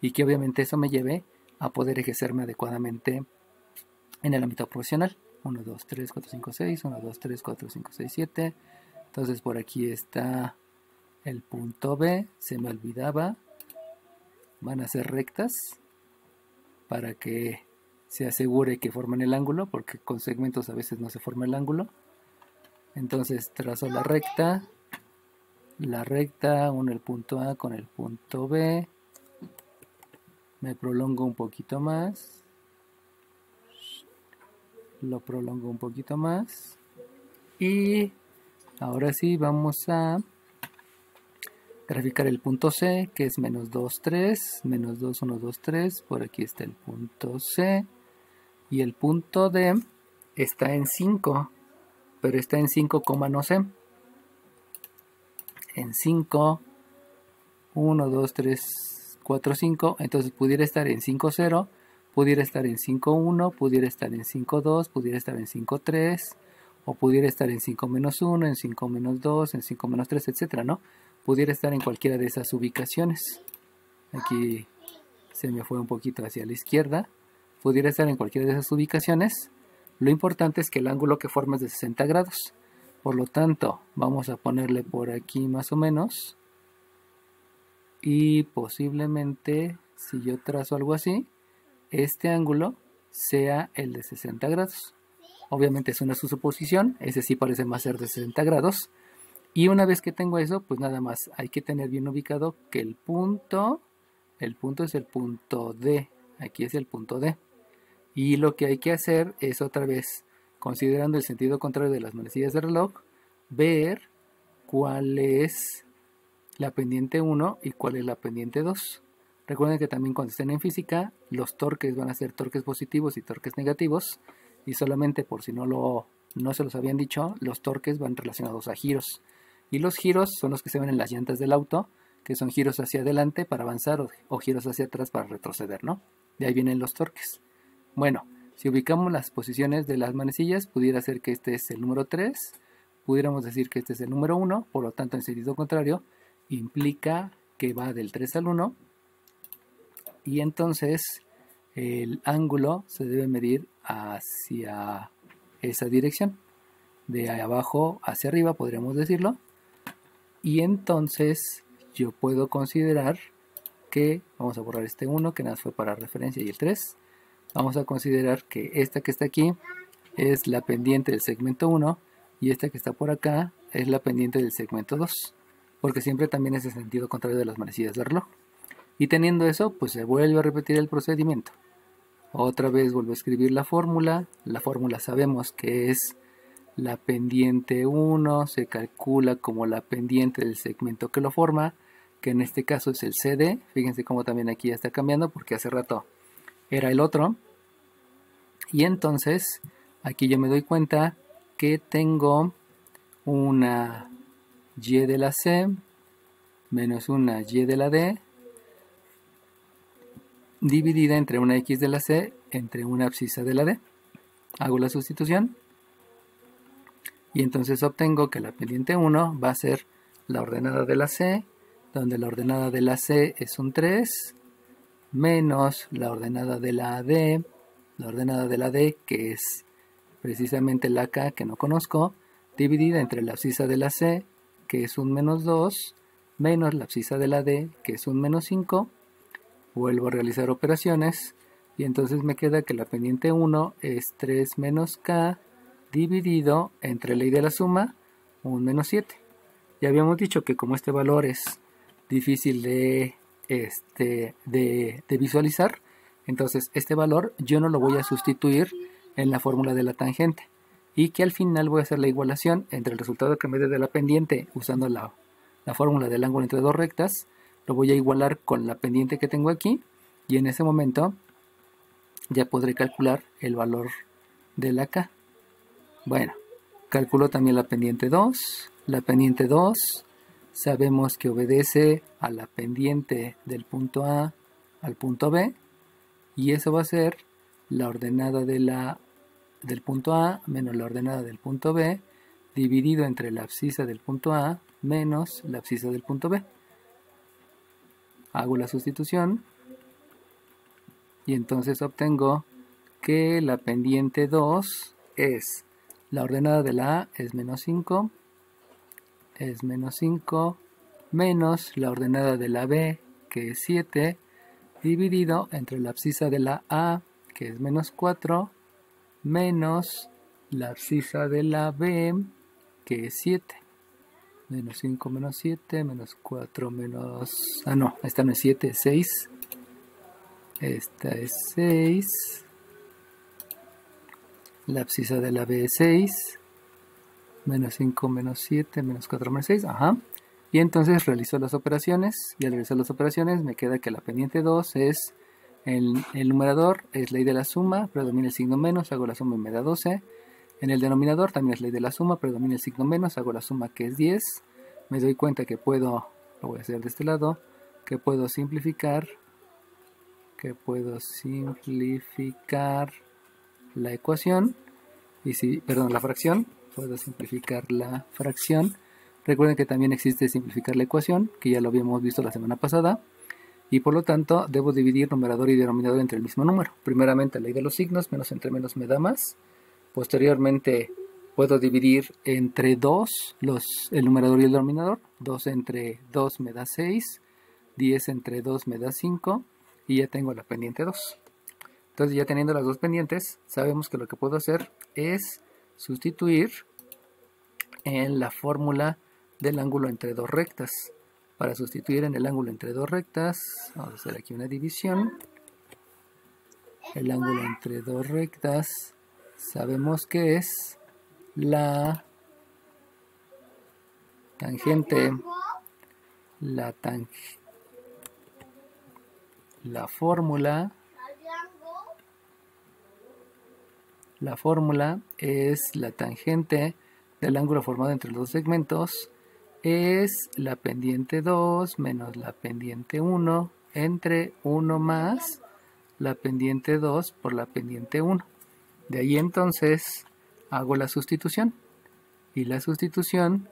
y que obviamente eso me lleve a poder ejercerme adecuadamente en el ámbito profesional. 1, 2, 3, 4, 5, 6, 1, 2, 3, 4, 5, 6, 7. Entonces por aquí está el punto B, se me olvidaba. Van a ser rectas para que se asegure que forman el ángulo, porque con segmentos a veces no se forma el ángulo. Entonces trazo la recta, uno el punto A con el punto B, me prolongo un poquito más, lo prolongo un poquito más y ahora sí vamos a graficar el punto C, que es menos 2, 3, menos 2, 1, 2, 3, por aquí está el punto C y el punto D está en 5, pero está en 5, no sé, en 5, 1, 2, 3, 4, 5, entonces pudiera estar en 5, 0, pudiera estar en 5, 1, pudiera estar en 5, 2, pudiera estar en 5, 3, o pudiera estar en 5 menos 1, en 5 menos 2, en 5 menos 3, etcétera, ¿no? Pudiera estar en cualquiera de esas ubicaciones. Aquí se me fue un poquito hacia la izquierda. Pudiera estar en cualquiera de esas ubicaciones. Lo importante es que el ángulo que forma es de 60 grados. Por lo tanto, vamos a ponerle por aquí más o menos. Y posiblemente, si yo trazo algo así, este ángulo sea el de 60 grados. Obviamente es una suposición, ese sí parece más ser de 60 grados. Y una vez que tengo eso, pues nada más hay que tener bien ubicado que el punto es el punto D. Aquí es el punto D. Y lo que hay que hacer es otra vez considerando el sentido contrario de las manecillas de reloj, ver cuál es la pendiente 1 y cuál es la pendiente 2. Recuerden que también cuando estén en física, los torques van a ser torques positivos y torques negativos, y solamente por si no se los habían dicho, los torques van relacionados a giros, y los giros son los que se ven en las llantas del auto, que son giros hacia adelante para avanzar o giros hacia atrás para retroceder, ¿no? De ahí vienen los torques. Bueno, si ubicamos las posiciones de las manecillas, pudiera ser que este es el número 3, pudiéramos decir que este es el número 1, por lo tanto en sentido contrario, implica que va del 3 al 1, y entonces el ángulo se debe medir hacia esa dirección, de abajo hacia arriba podríamos decirlo, y entonces yo puedo considerar que, vamos a borrar este 1 que nada fue para referencia y el 3, vamos a considerar que esta que está aquí es la pendiente del segmento 1 y esta que está por acá es la pendiente del segmento 2, porque siempre también es el sentido contrario de las manecillas del reloj. Y teniendo eso, pues se vuelve a repetir el procedimiento. Otra vez vuelvo a escribir la fórmula. La fórmula sabemos que es la pendiente 1, se calcula como la pendiente del segmento que lo forma, que en este caso es el CD. Fíjense cómo también aquí ya está cambiando porque hace rato era el otro. Y entonces aquí yo me doy cuenta que tengo una Y de la C menos una Y de la D dividida entre una X de la C entre una abscisa de la D. Hago la sustitución y entonces obtengo que la pendiente 1 va a ser la ordenada de la C, donde la ordenada de la C es un 3, menos la ordenada de la D, que es precisamente la K que no conozco, dividida entre la abscisa de la C, que es un menos 2, menos la abscisa de la D, que es un menos 5. Vuelvo a realizar operaciones y entonces me queda que la pendiente 1 es 3 menos K dividido entre ley de la suma, un menos 7. Ya habíamos dicho que como este valor es difícil de visualizar, entonces este valor yo no lo voy a sustituir en la fórmula de la tangente, y que al final voy a hacer la igualación entre el resultado que me dé de la pendiente usando la fórmula del ángulo entre dos rectas. Lo voy a igualar con la pendiente que tengo aquí y en ese momento ya podré calcular el valor de la K. Bueno, calculo también la pendiente 2. La pendiente 2 sabemos que obedece a la pendiente del punto A al punto B, y eso va a ser la ordenada del punto A menos la ordenada del punto B dividido entre la abscisa del punto A menos la abscisa del punto B. Hago la sustitución y entonces obtengo que la pendiente 2 es la ordenada de la A es menos 5, menos la ordenada de la B, que es 7, dividido entre la abscisa de la A, que es menos 4, menos la abscisa de la B, que es 7. Menos 5 menos 7, menos 4 menos... Ah, no, esta no es 7, es 6. Esta es 6. La abscisa de la B es 6. Menos 5 menos 7, menos 4 menos 6. Ajá. Y entonces realizo las operaciones. Y al realizar las operaciones me queda que la pendiente 2 es... el numerador es ley de la suma, predomina el signo menos, hago la suma y me da 12. En el denominador también es ley de la suma, predomina el signo menos, hago la suma que es 10. Me doy cuenta que puedo, lo voy a hacer de este lado, que puedo simplificar la ecuación, la fracción, puedo simplificar la fracción. Recuerden que también existe simplificar la ecuación, que ya lo habíamos visto la semana pasada, y por lo tanto debo dividir numerador y denominador entre el mismo número. Primeramente ley de los signos, menos entre menos me da más. Posteriormente puedo dividir entre 2 el numerador y el denominador. 2 entre 2 me da 6, 10 entre 2 me da 5 y ya tengo la pendiente 2. Entonces ya teniendo las dos pendientes, sabemos que lo que puedo hacer es sustituir en la fórmula del ángulo entre dos rectas. Para sustituir en el ángulo entre dos rectas, vamos a hacer aquí una división. El ángulo entre dos rectas sabemos que es la tangente, la fórmula es la tangente del ángulo formado entre los dos segmentos, es la pendiente 2 menos la pendiente 1 entre 1 más la pendiente 2 por la pendiente 1. De ahí entonces hago la sustitución, y la sustitución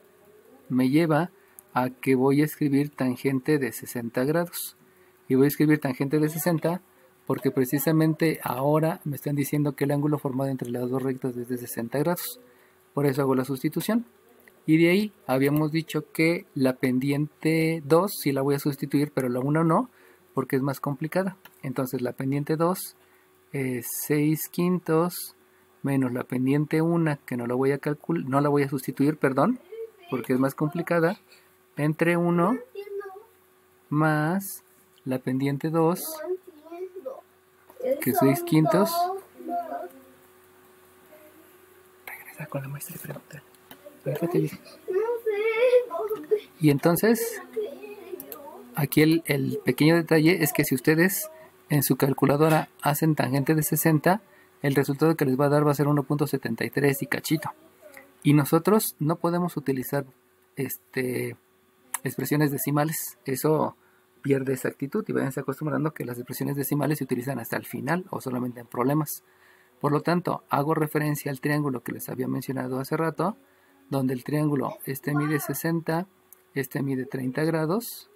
me lleva a que voy a escribir tangente de 60 grados. Y voy a escribir tangente de 60 porque precisamente ahora me están diciendo que el ángulo formado entre las dos rectas es de 60 grados. Por eso hago la sustitución. Y de ahí habíamos dicho que la pendiente 2 sí la voy a sustituir, pero la 1 no, porque es más complicada. Entonces la pendiente 2 es 6/5 menos la pendiente 1, que no la voy a calcular, no la voy a sustituir, perdón, porque es más complicada, entre 1 más la pendiente 2, que es 6/5. Regresa con la maestra y pregunta. Y entonces, aquí el pequeño detalle es que si ustedes en su calculadora hacen tangente de 60, el resultado que les va a dar va a ser 1.73 y cachito. Y nosotros no podemos utilizar expresiones decimales. Eso pierde exactitud, y váyanse acostumbrando que las expresiones decimales se utilizan hasta el final o solamente en problemas. Por lo tanto, hago referencia al triángulo que les había mencionado hace rato, donde el triángulo mide 60, mide 30 grados,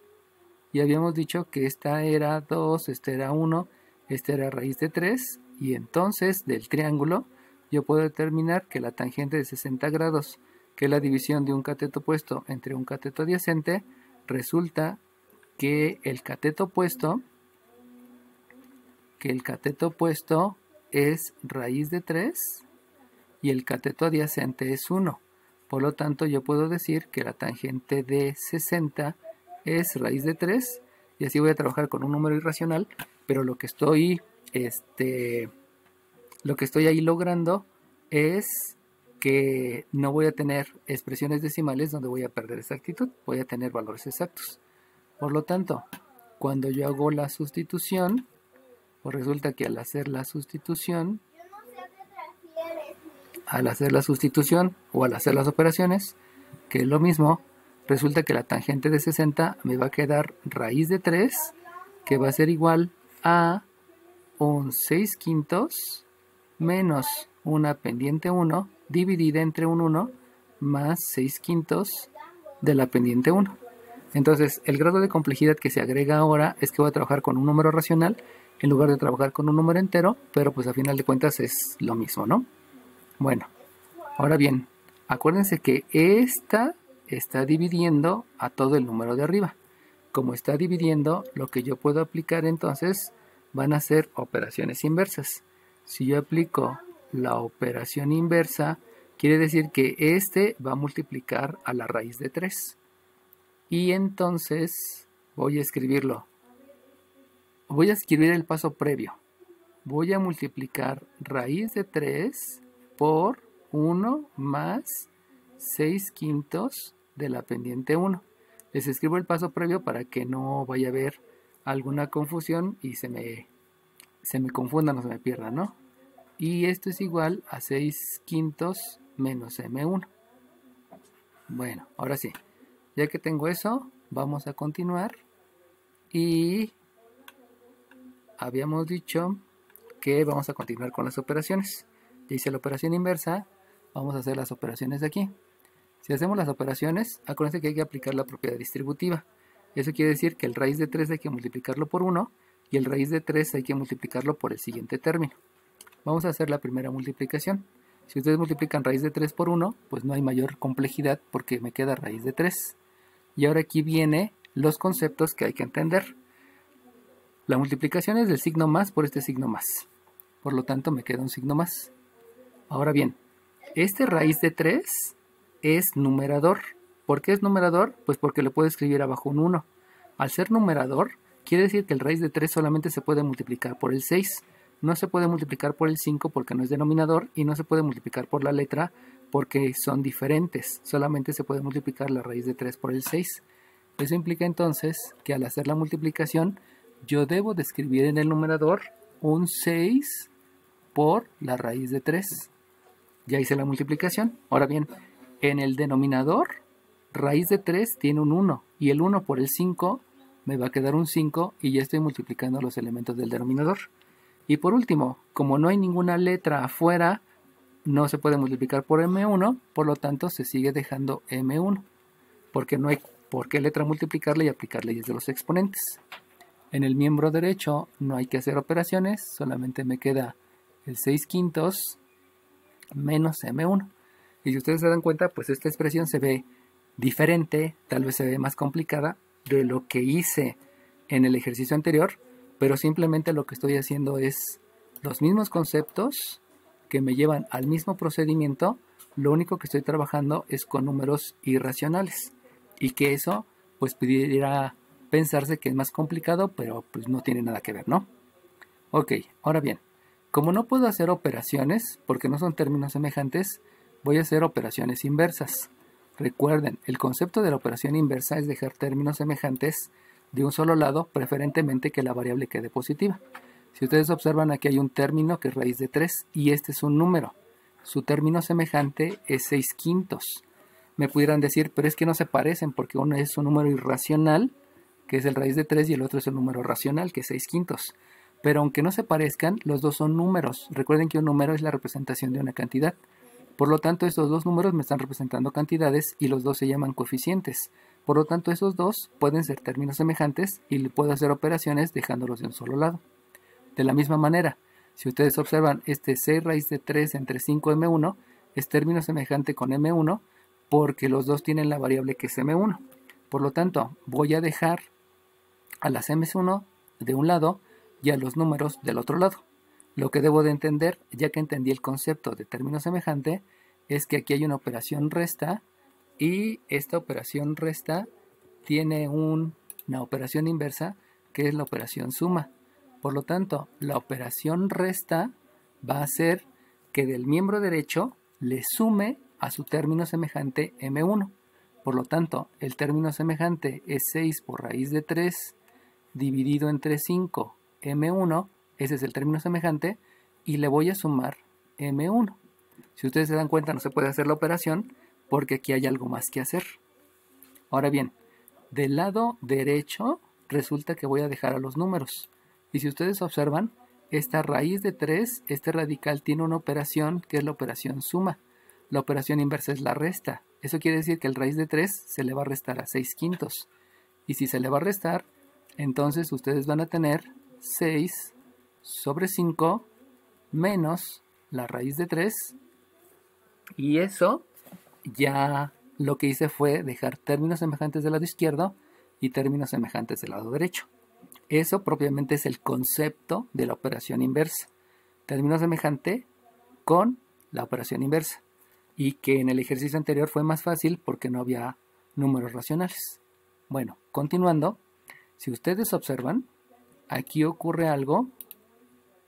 y habíamos dicho que esta era 2, esta era 1, esta era raíz de 3, y entonces del triángulo yo puedo determinar que la tangente de 60 grados, que es la división de un cateto opuesto entre un cateto adyacente, resulta que el cateto opuesto es raíz de 3 y el cateto adyacente es 1. Por lo tanto, yo puedo decir que la tangente de 60 es raíz de 3, y así voy a trabajar con un número irracional, pero lo que estoy ahí logrando es que no voy a tener expresiones decimales donde voy a perder exactitud, voy a tener valores exactos. Por lo tanto, cuando yo hago la sustitución, pues resulta que al hacer la sustitución o al hacer las operaciones, que es lo mismo, resulta que la tangente de 60 me va a quedar raíz de 3, que va a ser igual a un 6/5 menos una pendiente 1 dividida entre un 1 más 6/5 de la pendiente 1. Entonces, el grado de complejidad que se agrega ahora es que voy a trabajar con un número racional en lugar de trabajar con un número entero, pero pues a final de cuentas es lo mismo, ¿no? Bueno, ahora bien, acuérdense que esta está dividiendo a todo el número de arriba. Como está dividiendo, lo que yo puedo aplicar entonces van a ser operaciones inversas. Si yo aplico la operación inversa, quiere decir que este va a multiplicar a la raíz de 3. Y entonces voy a escribirlo. Voy a escribir el paso previo. Voy a multiplicar raíz de 3 por 1 más 6/5 de la pendiente 1. Les escribo el paso previo para que no vaya a haber alguna confusión y se me confundan o se me pierdan, ¿no? Y esto es igual a 6/5 menos M1. Bueno, ahora sí. Ya que tengo eso, vamos a continuar. Y habíamos dicho que vamos a continuar con las operaciones. Ya hice la operación inversa, vamos a hacer las operaciones de aquí. Si hacemos las operaciones, acuérdense que hay que aplicar la propiedad distributiva. Eso quiere decir que el raíz de 3 hay que multiplicarlo por 1 y el raíz de 3 hay que multiplicarlo por el siguiente término. Vamos a hacer la primera multiplicación. Si ustedes multiplican raíz de 3 por 1, pues no hay mayor complejidad porque me queda raíz de 3. Y ahora aquí vienen los conceptos que hay que entender. La multiplicación es del signo más por este signo más. Por lo tanto, me queda un signo más. Ahora bien, este raíz de 3 es numerador. ¿Por qué es numerador? Pues porque le puedo escribir abajo un 1. Al ser numerador, quiere decir que el raíz de 3 solamente se puede multiplicar por el 6. no se puede multiplicar por el 5 porque no es denominador y no se puede multiplicar por la letra porque son diferentes. Solamente se puede multiplicar la raíz de 3 por el 6. Eso implica entonces que al hacer la multiplicación yo debo de escribir en el numerador un 6 por la raíz de 3. Ya hice la multiplicación. Ahora bien, en el denominador, raíz de 3 tiene un 1 y el 1 por el 5 me va a quedar un 5 y ya estoy multiplicando los elementos del denominador. Y por último, como no hay ninguna letra afuera, no se puede multiplicar por M1, por lo tanto se sigue dejando M1, porque no hay por qué letra multiplicarle y aplicar leyes de los exponentes. En el miembro derecho no hay que hacer operaciones, solamente me queda el 6/5 menos M1. Y si ustedes se dan cuenta, pues esta expresión se ve diferente, tal vez se ve más complicada de lo que hice en el ejercicio anterior, pero simplemente lo que estoy haciendo es los mismos conceptos que me llevan al mismo procedimiento, lo único que estoy trabajando es con números irracionales y que eso pues pudiera pensarse que es más complicado, pero pues no tiene nada que ver, ¿no? Ok, ahora bien, como no puedo hacer operaciones porque no son términos semejantes, voy a hacer operaciones inversas. Recuerden, el concepto de la operación inversa es dejar términos semejantes de un solo lado, preferentemente que la variable quede positiva. Si ustedes observan, aquí hay un término que es raíz de 3 y este es un número. Su término semejante es 6/5. Me pudieran decir, pero es que no se parecen porque uno es un número irracional, que es el raíz de 3, y el otro es un número racional, que es 6/5. Pero aunque no se parezcan, los dos son números. Recuerden que un número es la representación de una cantidad. Por lo tanto, estos dos números me están representando cantidades y los dos se llaman coeficientes. Por lo tanto, esos dos pueden ser términos semejantes y puedo hacer operaciones dejándolos de un solo lado. De la misma manera, si ustedes observan, este 6 raíz de 3 entre 5M1 es término semejante con M1 porque los dos tienen la variable que es M1. Por lo tanto, voy a dejar a las M1 de un lado y a los números del otro lado. Lo que debo de entender, ya que entendí el concepto de término semejante, es que aquí hay una operación resta y esta operación resta tiene una operación inversa que es la operación suma. Por lo tanto, la operación resta va a hacer que del miembro derecho le sume a su término semejante M1. Por lo tanto, el término semejante es 6 por raíz de 3 dividido entre 5 M1. Ese es el término semejante y le voy a sumar M1. Si ustedes se dan cuenta, no se puede hacer la operación porque aquí hay algo más que hacer. Ahora bien, del lado derecho resulta que voy a dejar a los números. Y si ustedes observan, esta raíz de 3, este radical tiene una operación que es la operación suma. La operación inversa es la resta. Eso quiere decir que el raíz de 3 se le va a restar a 6/5. Y si se le va a restar, entonces ustedes van a tener 6 sobre 5 menos la raíz de 3. Y eso ya lo que hice fue dejar términos semejantes del lado izquierdo y términos semejantes del lado derecho. Eso propiamente es el concepto de la operación inversa. Término semejante con la operación inversa. Y que en el ejercicio anterior fue más fácil porque no había números racionales. Bueno, continuando, si ustedes observan, aquí ocurre algo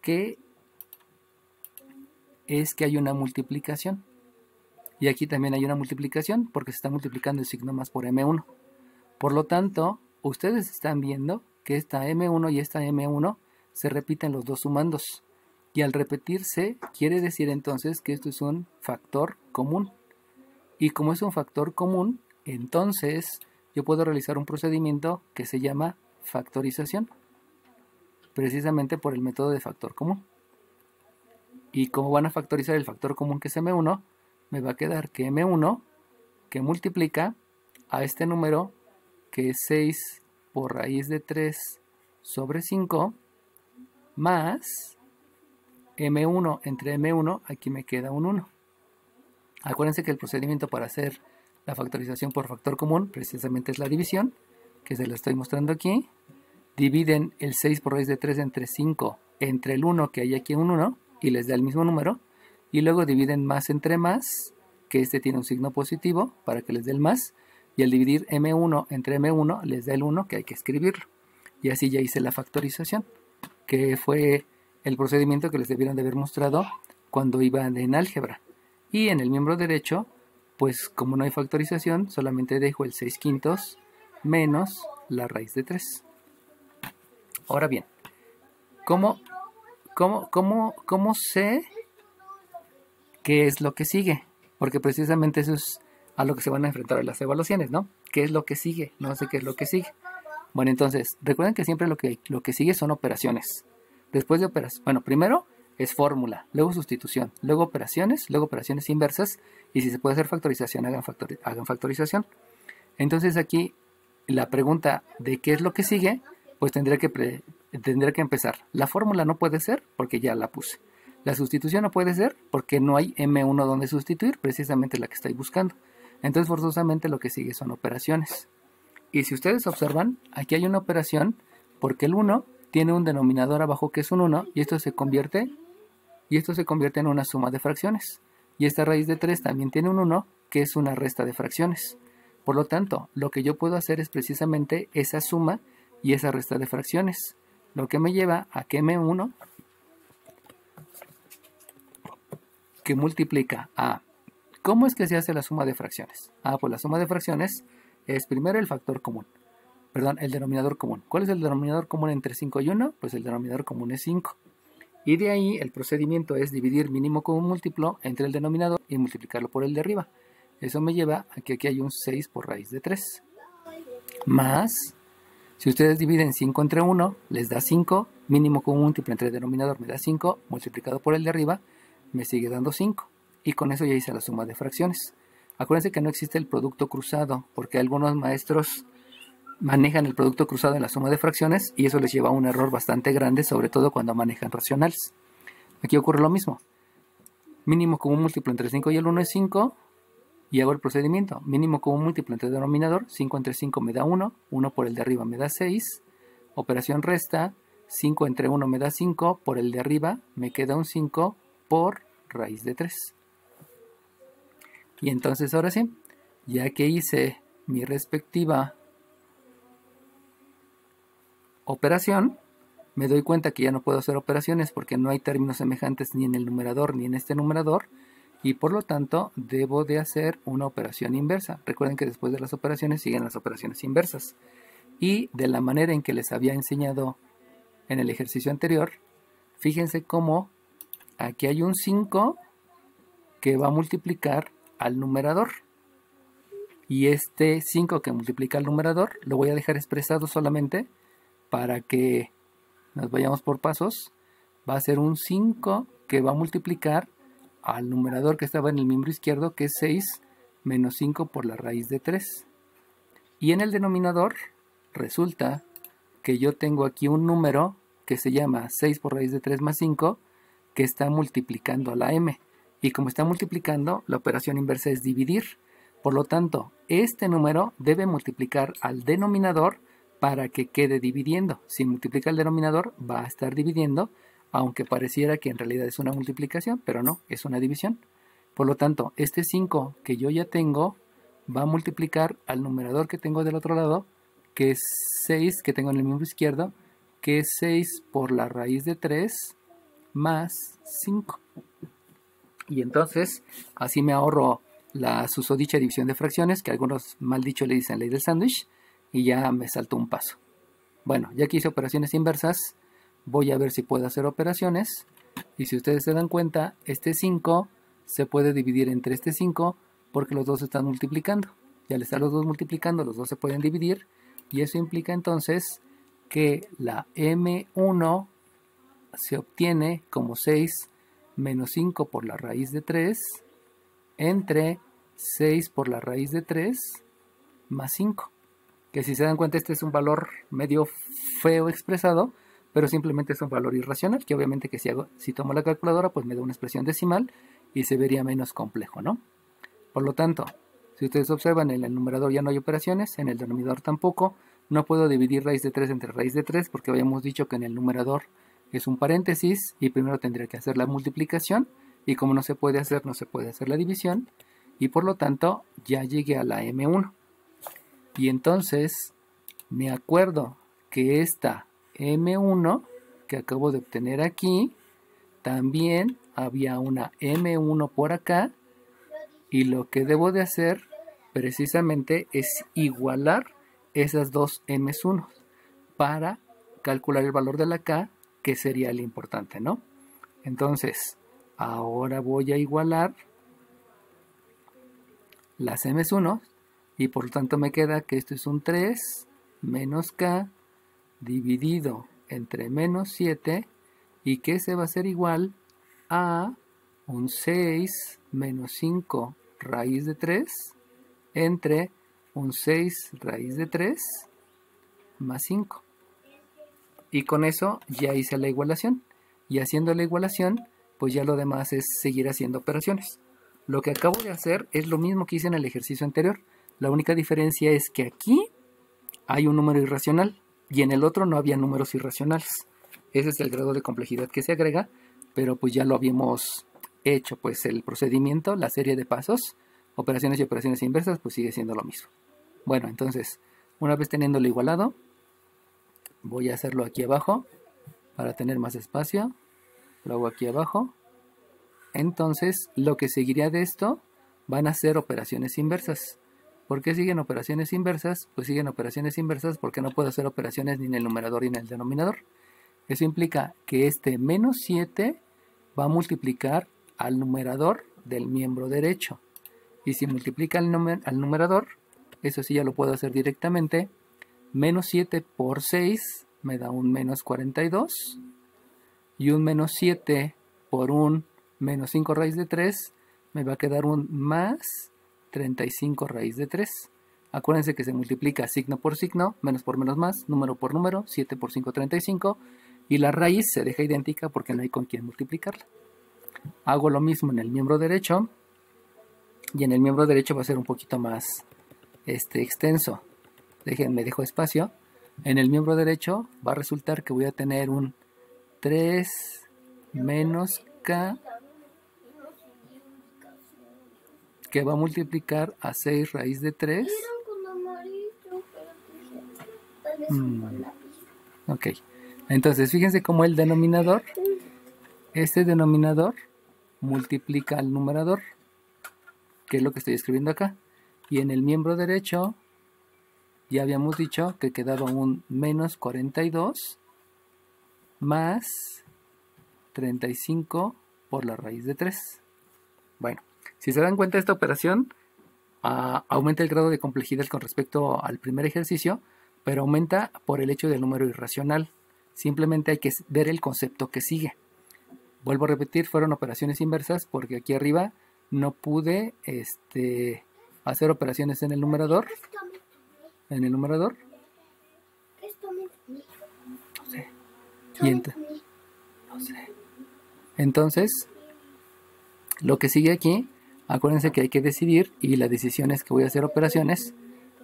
que es que hay una multiplicación. Y aquí también hay una multiplicación porque se está multiplicando el signo más por M1. Por lo tanto, ustedes están viendo que esta M1 y esta M1 se repiten los dos sumandos. Y al repetirse, quiere decir entonces que esto es un factor común. Y como es un factor común, entonces yo puedo realizar un procedimiento que se llama factorización. Precisamente por el método de factor común. Y como van a factorizar el factor común que es M1, me va a quedar que M1, que multiplica a este número, que es 6 por raíz de 3 sobre 5, más M1 entre M1, aquí me queda un 1. Acuérdense que el procedimiento para hacer la factorización por factor común precisamente es la división, que se lo estoy mostrando aquí. Dividen el 6 por raíz de 3 entre 5 entre el 1, que hay aquí un 1, y les da el mismo número. Y luego dividen más entre más, que este tiene un signo positivo para que les dé el más. Y al dividir M1 entre M1 les da el 1, que hay que escribirlo. Y así ya hice la factorización, que fue el procedimiento que les debieron de haber mostrado cuando iban en álgebra. Y en el miembro derecho, pues como no hay factorización, solamente dejo el 6/5 menos la raíz de 3. Ahora bien, ¿cómo sé qué es lo que sigue? Porque precisamente eso es a lo que se van a enfrentar en las evaluaciones, ¿no? ¿Qué es lo que sigue? No sé qué es lo que sigue. Bueno, entonces, recuerden que siempre lo que sigue son operaciones. Después de operaciones, bueno, primero es fórmula, luego sustitución, luego operaciones inversas, y si se puede hacer factorización, hagan factorización. Entonces aquí, la pregunta de qué es lo que sigue, pues tendría que empezar. La fórmula no puede ser, porque ya la puse. La sustitución no puede ser, porque no hay M1 donde sustituir, precisamente la que estoy buscando. Entonces, forzosamente lo que sigue son operaciones. Y si ustedes observan, aquí hay una operación, porque el 1 tiene un denominador abajo que es un 1, y esto se convierte en una suma de fracciones. Y esta raíz de 3 también tiene un 1, que es una resta de fracciones. Por lo tanto, lo que yo puedo hacer es precisamente esa suma y esa resta de fracciones. Lo que me lleva a que M1, que multiplica a... ¿Cómo es que se hace la suma de fracciones? Pues la suma de fracciones es primero el factor común. Perdón, el denominador común. ¿Cuál es el denominador común entre 5 y 1? Pues el denominador común es 5. Y de ahí el procedimiento es dividir mínimo común múltiplo entre el denominador y multiplicarlo por el de arriba. Eso me lleva a que aquí hay un 6 por raíz de 3. Más, si ustedes dividen 5 entre 1, les da 5. Mínimo común múltiplo entre el denominador me da 5. Multiplicado por el de arriba, me sigue dando 5. Y con eso ya hice la suma de fracciones. Acuérdense que no existe el producto cruzado, porque algunos maestros manejan el producto cruzado en la suma de fracciones y eso les lleva a un error bastante grande, sobre todo cuando manejan racionales. Aquí ocurre lo mismo. Mínimo común múltiplo entre 5 y el 1 es 5 y hago el procedimiento. Mínimo común múltiplo entre el denominador, 5 entre 5 me da 1, 1 por el de arriba me da 6, operación resta, 5 entre 1 me da 5, por el de arriba me queda un 5 por raíz de 3. Y entonces ahora sí, ya que hice mi respectiva operación, me doy cuenta que ya no puedo hacer operaciones porque no hay términos semejantes ni en el numerador ni en este numerador, y por lo tanto debo de hacer una operación inversa. Recuerden que después de las operaciones siguen las operaciones inversas. Y de la manera en que les había enseñado en el ejercicio anterior, fíjense cómo aquí hay un 5 que va a multiplicar al numerador. Y este 5 que multiplica al numerador lo voy a dejar expresado solamente para que nos vayamos por pasos. Va a ser un 5 que va a multiplicar al numerador que estaba en el miembro izquierdo, que es 6 menos 5 por la raíz de 3. Y en el denominador resulta que yo tengo aquí un número que se llama 6 por raíz de 3 más 5, que está multiplicando a la m. Y como está multiplicando, la operación inversa es dividir. Por lo tanto, este número debe multiplicar al denominador para que quede dividiendo. Si multiplica el denominador, va a estar dividiendo, aunque pareciera que en realidad es una multiplicación, pero no, es una división. Por lo tanto, este 5 que yo ya tengo va a multiplicar al numerador que tengo del otro lado, que es 6 que tengo en el miembro izquierdo, que es 6 por la raíz de 3 más 5. Y entonces, así me ahorro la susodicha división de fracciones, que algunos mal dicho le dicen ley del sándwich, y ya me saltó un paso. Bueno, ya que hice operaciones inversas, voy a ver si puedo hacer operaciones. Y si ustedes se dan cuenta, este 5 se puede dividir entre este 5 porque los dos están multiplicando. Y al estar los dos multiplicando, los dos se pueden dividir. Y eso implica entonces que la M1 se obtiene como 6 menos 5 por la raíz de 3 entre 6 por la raíz de 3 más 5. Que si se dan cuenta, este es un valor medio feo expresado, pero simplemente es un valor irracional, que obviamente que si tomo la calculadora, pues me da una expresión decimal y se vería menos complejo, ¿no? Por lo tanto, si ustedes observan, en el numerador ya no hay operaciones, en el denominador tampoco. No puedo dividir raíz de 3 entre raíz de 3 porque habíamos dicho que en el numerador es un paréntesis y primero tendría que hacer la multiplicación, y como no se puede hacer la división, y por lo tanto ya llegué a la M1. Y entonces me acuerdo que esta M1 que acabo de obtener aquí, también había una M1 por acá, y lo que debo de hacer precisamente es igualar esas dos M1 para calcular el valor de la K, que sería el importante, ¿no? Entonces, ahora voy a igualar las M1 y por lo tanto me queda que esto es un 3 menos K dividido entre menos 7 y que se va a hacer igual a un 6 menos 5 raíz de 3 entre un 6 raíz de 3 más 5. Y con eso ya hice la igualación. Y haciendo la igualación, pues ya lo demás es seguir haciendo operaciones. Lo que acabo de hacer es lo mismo que hice en el ejercicio anterior. La única diferencia es que aquí hay un número irracional y en el otro no había números irracionales. Ese es el grado de complejidad que se agrega, pero pues ya lo habíamos hecho, pues el procedimiento, la serie de pasos, operaciones y operaciones inversas, pues sigue siendo lo mismo. Bueno, entonces, una vez teniéndolo igualado, voy a hacerlo aquí abajo para tener más espacio. Lo hago aquí abajo. Entonces, lo que seguiría de esto van a ser operaciones inversas. ¿Por qué siguen operaciones inversas? Pues siguen operaciones inversas porque no puedo hacer operaciones ni en el numerador ni en el denominador. Eso implica que este menos 7 va a multiplicar al numerador del miembro derecho. Y si multiplica al numerador, eso sí ya lo puedo hacer directamente. Menos 7 por 6 me da un menos 42. Y un menos 7 por un menos 5 raíz de 3 me va a quedar un más 35 raíz de 3. Acuérdense que se multiplica signo por signo, menos por menos más, número por número, 7 por 5, 35. Y la raíz se deja idéntica porque no hay con quién multiplicarla. Hago lo mismo en el miembro derecho. Y en el miembro derecho va a ser un poquito más extenso. Me dejo espacio. En el miembro derecho va a resultar que voy a tener un 3 menos K que va a multiplicar a 6 raíz de 3. Ok. Entonces, fíjense cómo el denominador, este denominador multiplica al numerador, que es lo que estoy escribiendo acá. Y en el miembro derecho, ya habíamos dicho que quedaba un menos 42 más 35 por la raíz de 3. Bueno, si se dan cuenta, esta operación aumenta el grado de complejidad con respecto al primer ejercicio, pero aumenta por el hecho del número irracional. Simplemente hay que ver el concepto que sigue. Vuelvo a repetir, fueron operaciones inversas porque aquí arriba no pude hacer operaciones en el numerador. En el numerador. No sé. No sé. Entonces, lo que sigue aquí, acuérdense que hay que decidir y la decisión es que voy a hacer operaciones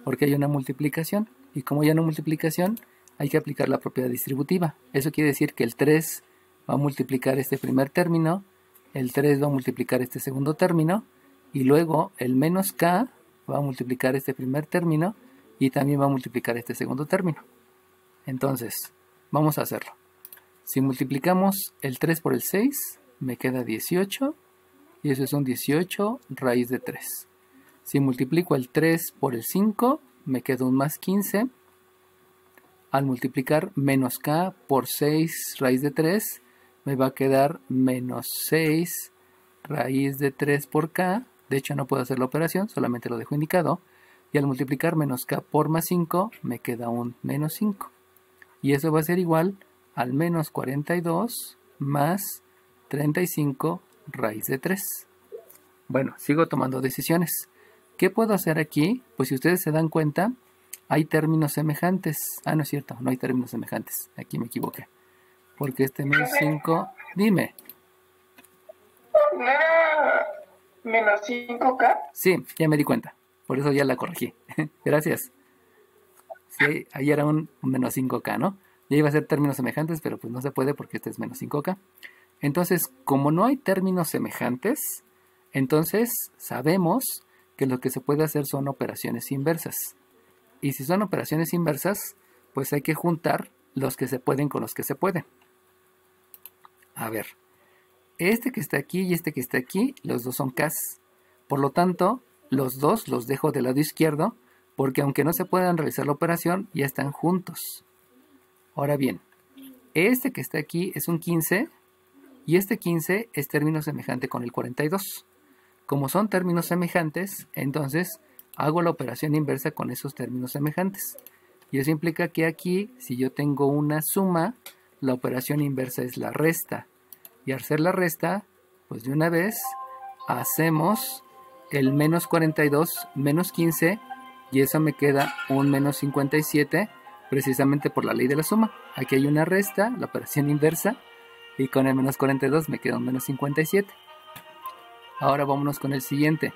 porque hay una multiplicación. Y como hay una multiplicación, hay que aplicar la propiedad distributiva. Eso quiere decir que el 3 va a multiplicar este primer término, el 3 va a multiplicar este segundo término, y luego el menos K va a multiplicar este primer término y también va a multiplicar este segundo término. Entonces, vamos a hacerlo. Si multiplicamos el 3 por el 6, me queda 18, y eso es un 18 raíz de 3. Si multiplico el 3 por el 5, me queda un más 15. Al multiplicar menos K por 6 raíz de 3, me va a quedar menos 6 raíz de 3 por K. De hecho, no puedo hacer la operación, solamente lo dejo indicado. Y al multiplicar menos K por más 5, me queda un menos 5. Y eso va a ser igual al menos 42 más 35 raíz de 3. Bueno, sigo tomando decisiones. ¿Qué puedo hacer aquí? Pues si ustedes se dan cuenta, hay términos semejantes. Ah, no es cierto, no hay términos semejantes. Aquí me equivoqué. Porque este menos 5... Dime. ¿No era menos 5K? Sí, ya me di cuenta. Por eso ya la corregí. Gracias. Sí, ahí era un menos 5K, ¿no? Ya iba a ser términos semejantes, pero pues no se puede porque este es menos 5K. Entonces, como no hay términos semejantes, entonces sabemos que lo que se puede hacer son operaciones inversas. Y si son operaciones inversas, pues hay que juntar los que se pueden con los que se pueden. A ver, este que está aquí y este que está aquí, los dos son Ks. Por lo tanto, los dos los dejo del lado izquierdo, porque aunque no se puedan realizar la operación, ya están juntos. Ahora bien, este que está aquí es un 15 y este 15 es término semejante con el 42. Como son términos semejantes, entonces hago la operación inversa con esos términos semejantes. Y eso implica que aquí, si yo tengo una suma, la operación inversa es la resta. Y al hacer la resta, pues de una vez hacemos el menos 42 menos 15 y eso me queda un menos 57 precisamente por la ley de la suma. Aquí hay una resta, la operación inversa, y con el menos 42 me queda un menos 57. Ahora vámonos con el siguiente.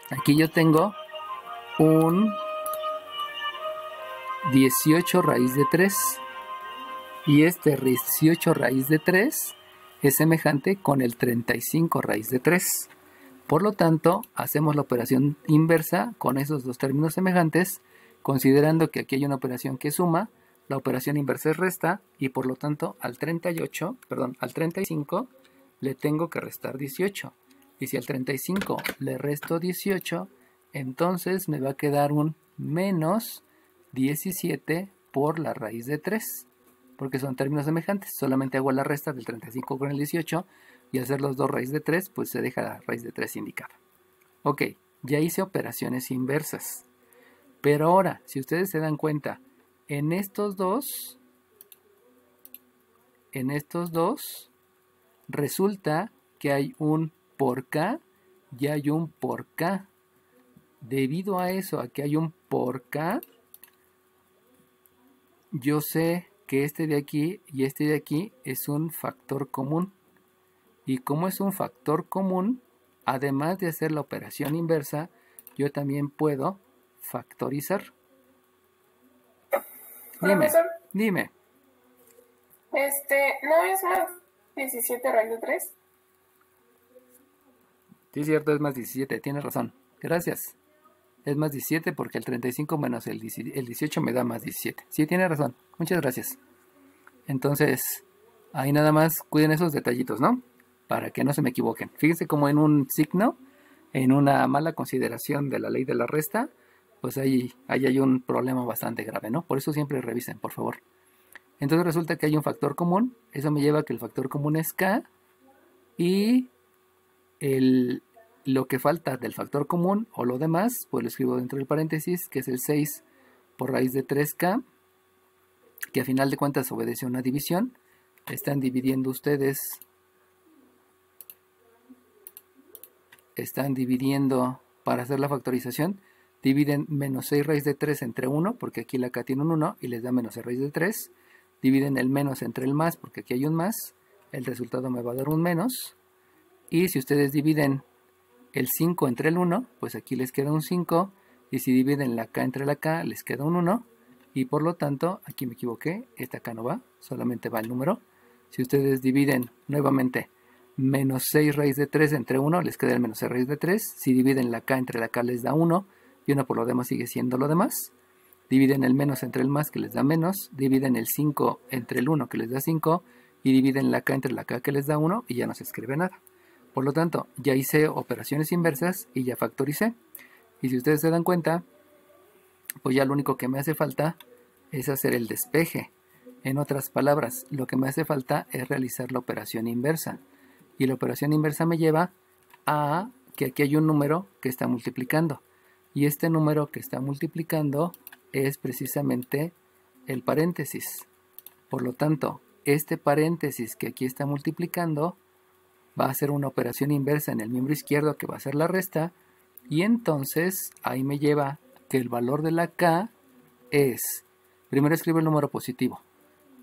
Aquí yo tengo un 18 raíz de 3 y este 18 raíz de 3 es semejante con el 35 raíz de 3. Por lo tanto, hacemos la operación inversa con esos dos términos semejantes, considerando que aquí hay una operación que suma, la operación inversa es resta, y por lo tanto al 35 le tengo que restar 18. Y si al 35 le resto 18, entonces me va a quedar un menos 17 por la raíz de 3, porque son términos semejantes. Solamente hago la resta del 35 con el 18, y al hacer los dos raíz de 3, pues se deja la raíz de 3 indicada. Ok, ya hice operaciones inversas. Pero ahora, si ustedes se dan cuenta, en estos dos, resulta que hay un por K y hay un por K. Debido a eso, a que hay un por K, yo sé que este de aquí y este de aquí es un factor común. Y como es un factor común, además de hacer la operación inversa, yo también puedo factorizar. Profesor, Dime. ¿no es más 17 raíz de 3? Sí, es cierto, es más 17, tienes razón. Gracias. Es más 17 porque el 35 menos el 18 me da más 17. Sí, tienes razón. Muchas gracias. Entonces, ahí nada más cuiden esos detallitos, ¿no? Para que no se me equivoquen. Fíjense como en un signo, en una mala consideración de la ley de la resta, pues ahí hay un problema bastante grave, ¿no? Por eso siempre revisen, por favor. Entonces resulta que hay un factor común. Eso me lleva a que el factor común es K. Y lo que falta del factor común o lo demás, pues lo escribo dentro del paréntesis, que es el 6 por raíz de 3K, que a final de cuentas obedece a una división. Están dividiendo ustedes, para hacer la factorización, dividen menos 6 raíz de 3 entre 1, porque aquí la K tiene un 1 y les da menos 6 raíz de 3. Dividen el menos entre el más, porque aquí hay un más. El resultado me va a dar un menos. Y si ustedes dividen el 5 entre el 1, pues aquí les queda un 5. Y si dividen la K entre la K, les queda un 1. Y por lo tanto, aquí me equivoqué, esta K no va, solamente va el número. Si ustedes dividen nuevamente menos 6 raíz de 3 entre 1, les queda el menos 6 raíz de 3. Si dividen la K entre la K, les da 1. Y 1 por lo demás sigue siendo lo demás. Dividen el menos entre el más, que les da menos. Dividen el 5 entre el 1, que les da 5. Y dividen la K entre la K, que les da 1. Y ya no se escribe nada. Por lo tanto, ya hice operaciones inversas y ya factoricé. Y si ustedes se dan cuenta, pues ya lo único que me hace falta es hacer el despeje. En otras palabras, lo que me hace falta es realizar la operación inversa. Y la operación inversa me lleva a que aquí hay un número que está multiplicando. Y este número que está multiplicando es precisamente el paréntesis. Por lo tanto, este paréntesis que aquí está multiplicando va a ser una operación inversa en el miembro izquierdo que va a ser la resta. Y entonces ahí me lleva que el valor de la K es, primero escribo el número positivo,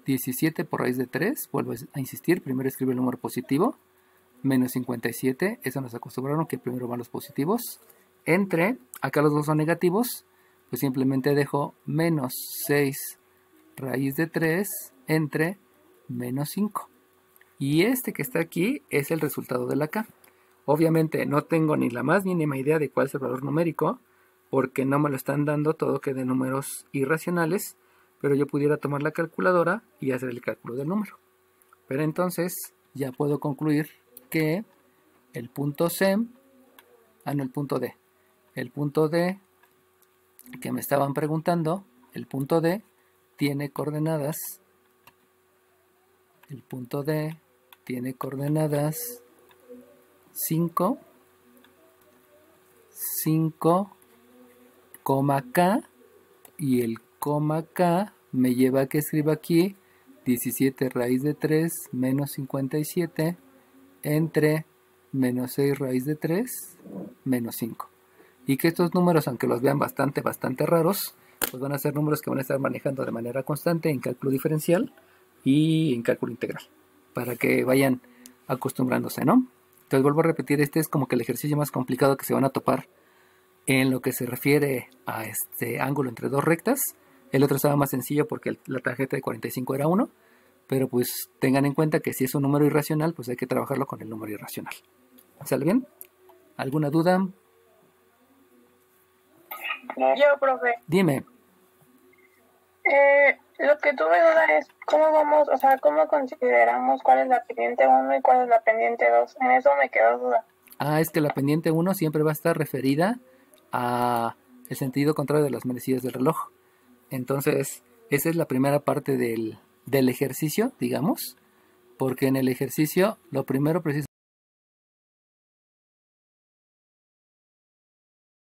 17 por raíz de 3, vuelvo a insistir, primero escribo el número positivo, menos 57, eso nos acostumbraron que primero van los positivos, entre, acá los dos son negativos, pues simplemente dejo menos 6 raíz de 3 entre menos 5. Y este que está aquí es el resultado de la K. Obviamente no tengo ni la más mínima idea de cuál es el valor numérico, porque no me lo están dando todo que de números irracionales, pero yo pudiera tomar la calculadora y hacer el cálculo del número. Pero entonces ya puedo concluir que el punto C, no, el punto D. El punto D que me estaban preguntando, el punto D tiene coordenadas. El punto D tiene coordenadas 5, 5, K, y el coma K me lleva a que escriba aquí 17 raíz de 3 menos 57 entre menos 6 raíz de 3 menos 5. Y que estos números, aunque los vean bastante raros, pues van a ser números que van a estar manejando de manera constante en cálculo diferencial y en cálculo integral, para que vayan acostumbrándose, ¿no? Entonces vuelvo a repetir, este es como que el ejercicio más complicado que se van a topar en lo que se refiere a este ángulo entre dos rectas. El otro estaba más sencillo porque la tarjeta de 45 era 1, pero pues tengan en cuenta que si es un número irracional, pues hay que trabajarlo con el número irracional. ¿Sale bien? ¿Alguna duda? Yo, profe. Dime. Lo que tuve duda es cómo vamos, o sea, cómo consideramos cuál es la pendiente 1 y cuál es la pendiente 2. En eso me quedó duda. Es que la pendiente 1 siempre va a estar referida a el sentido contrario de las manecillas del reloj. Entonces, esa es la primera parte del ejercicio, digamos, porque en el ejercicio lo primero precisamente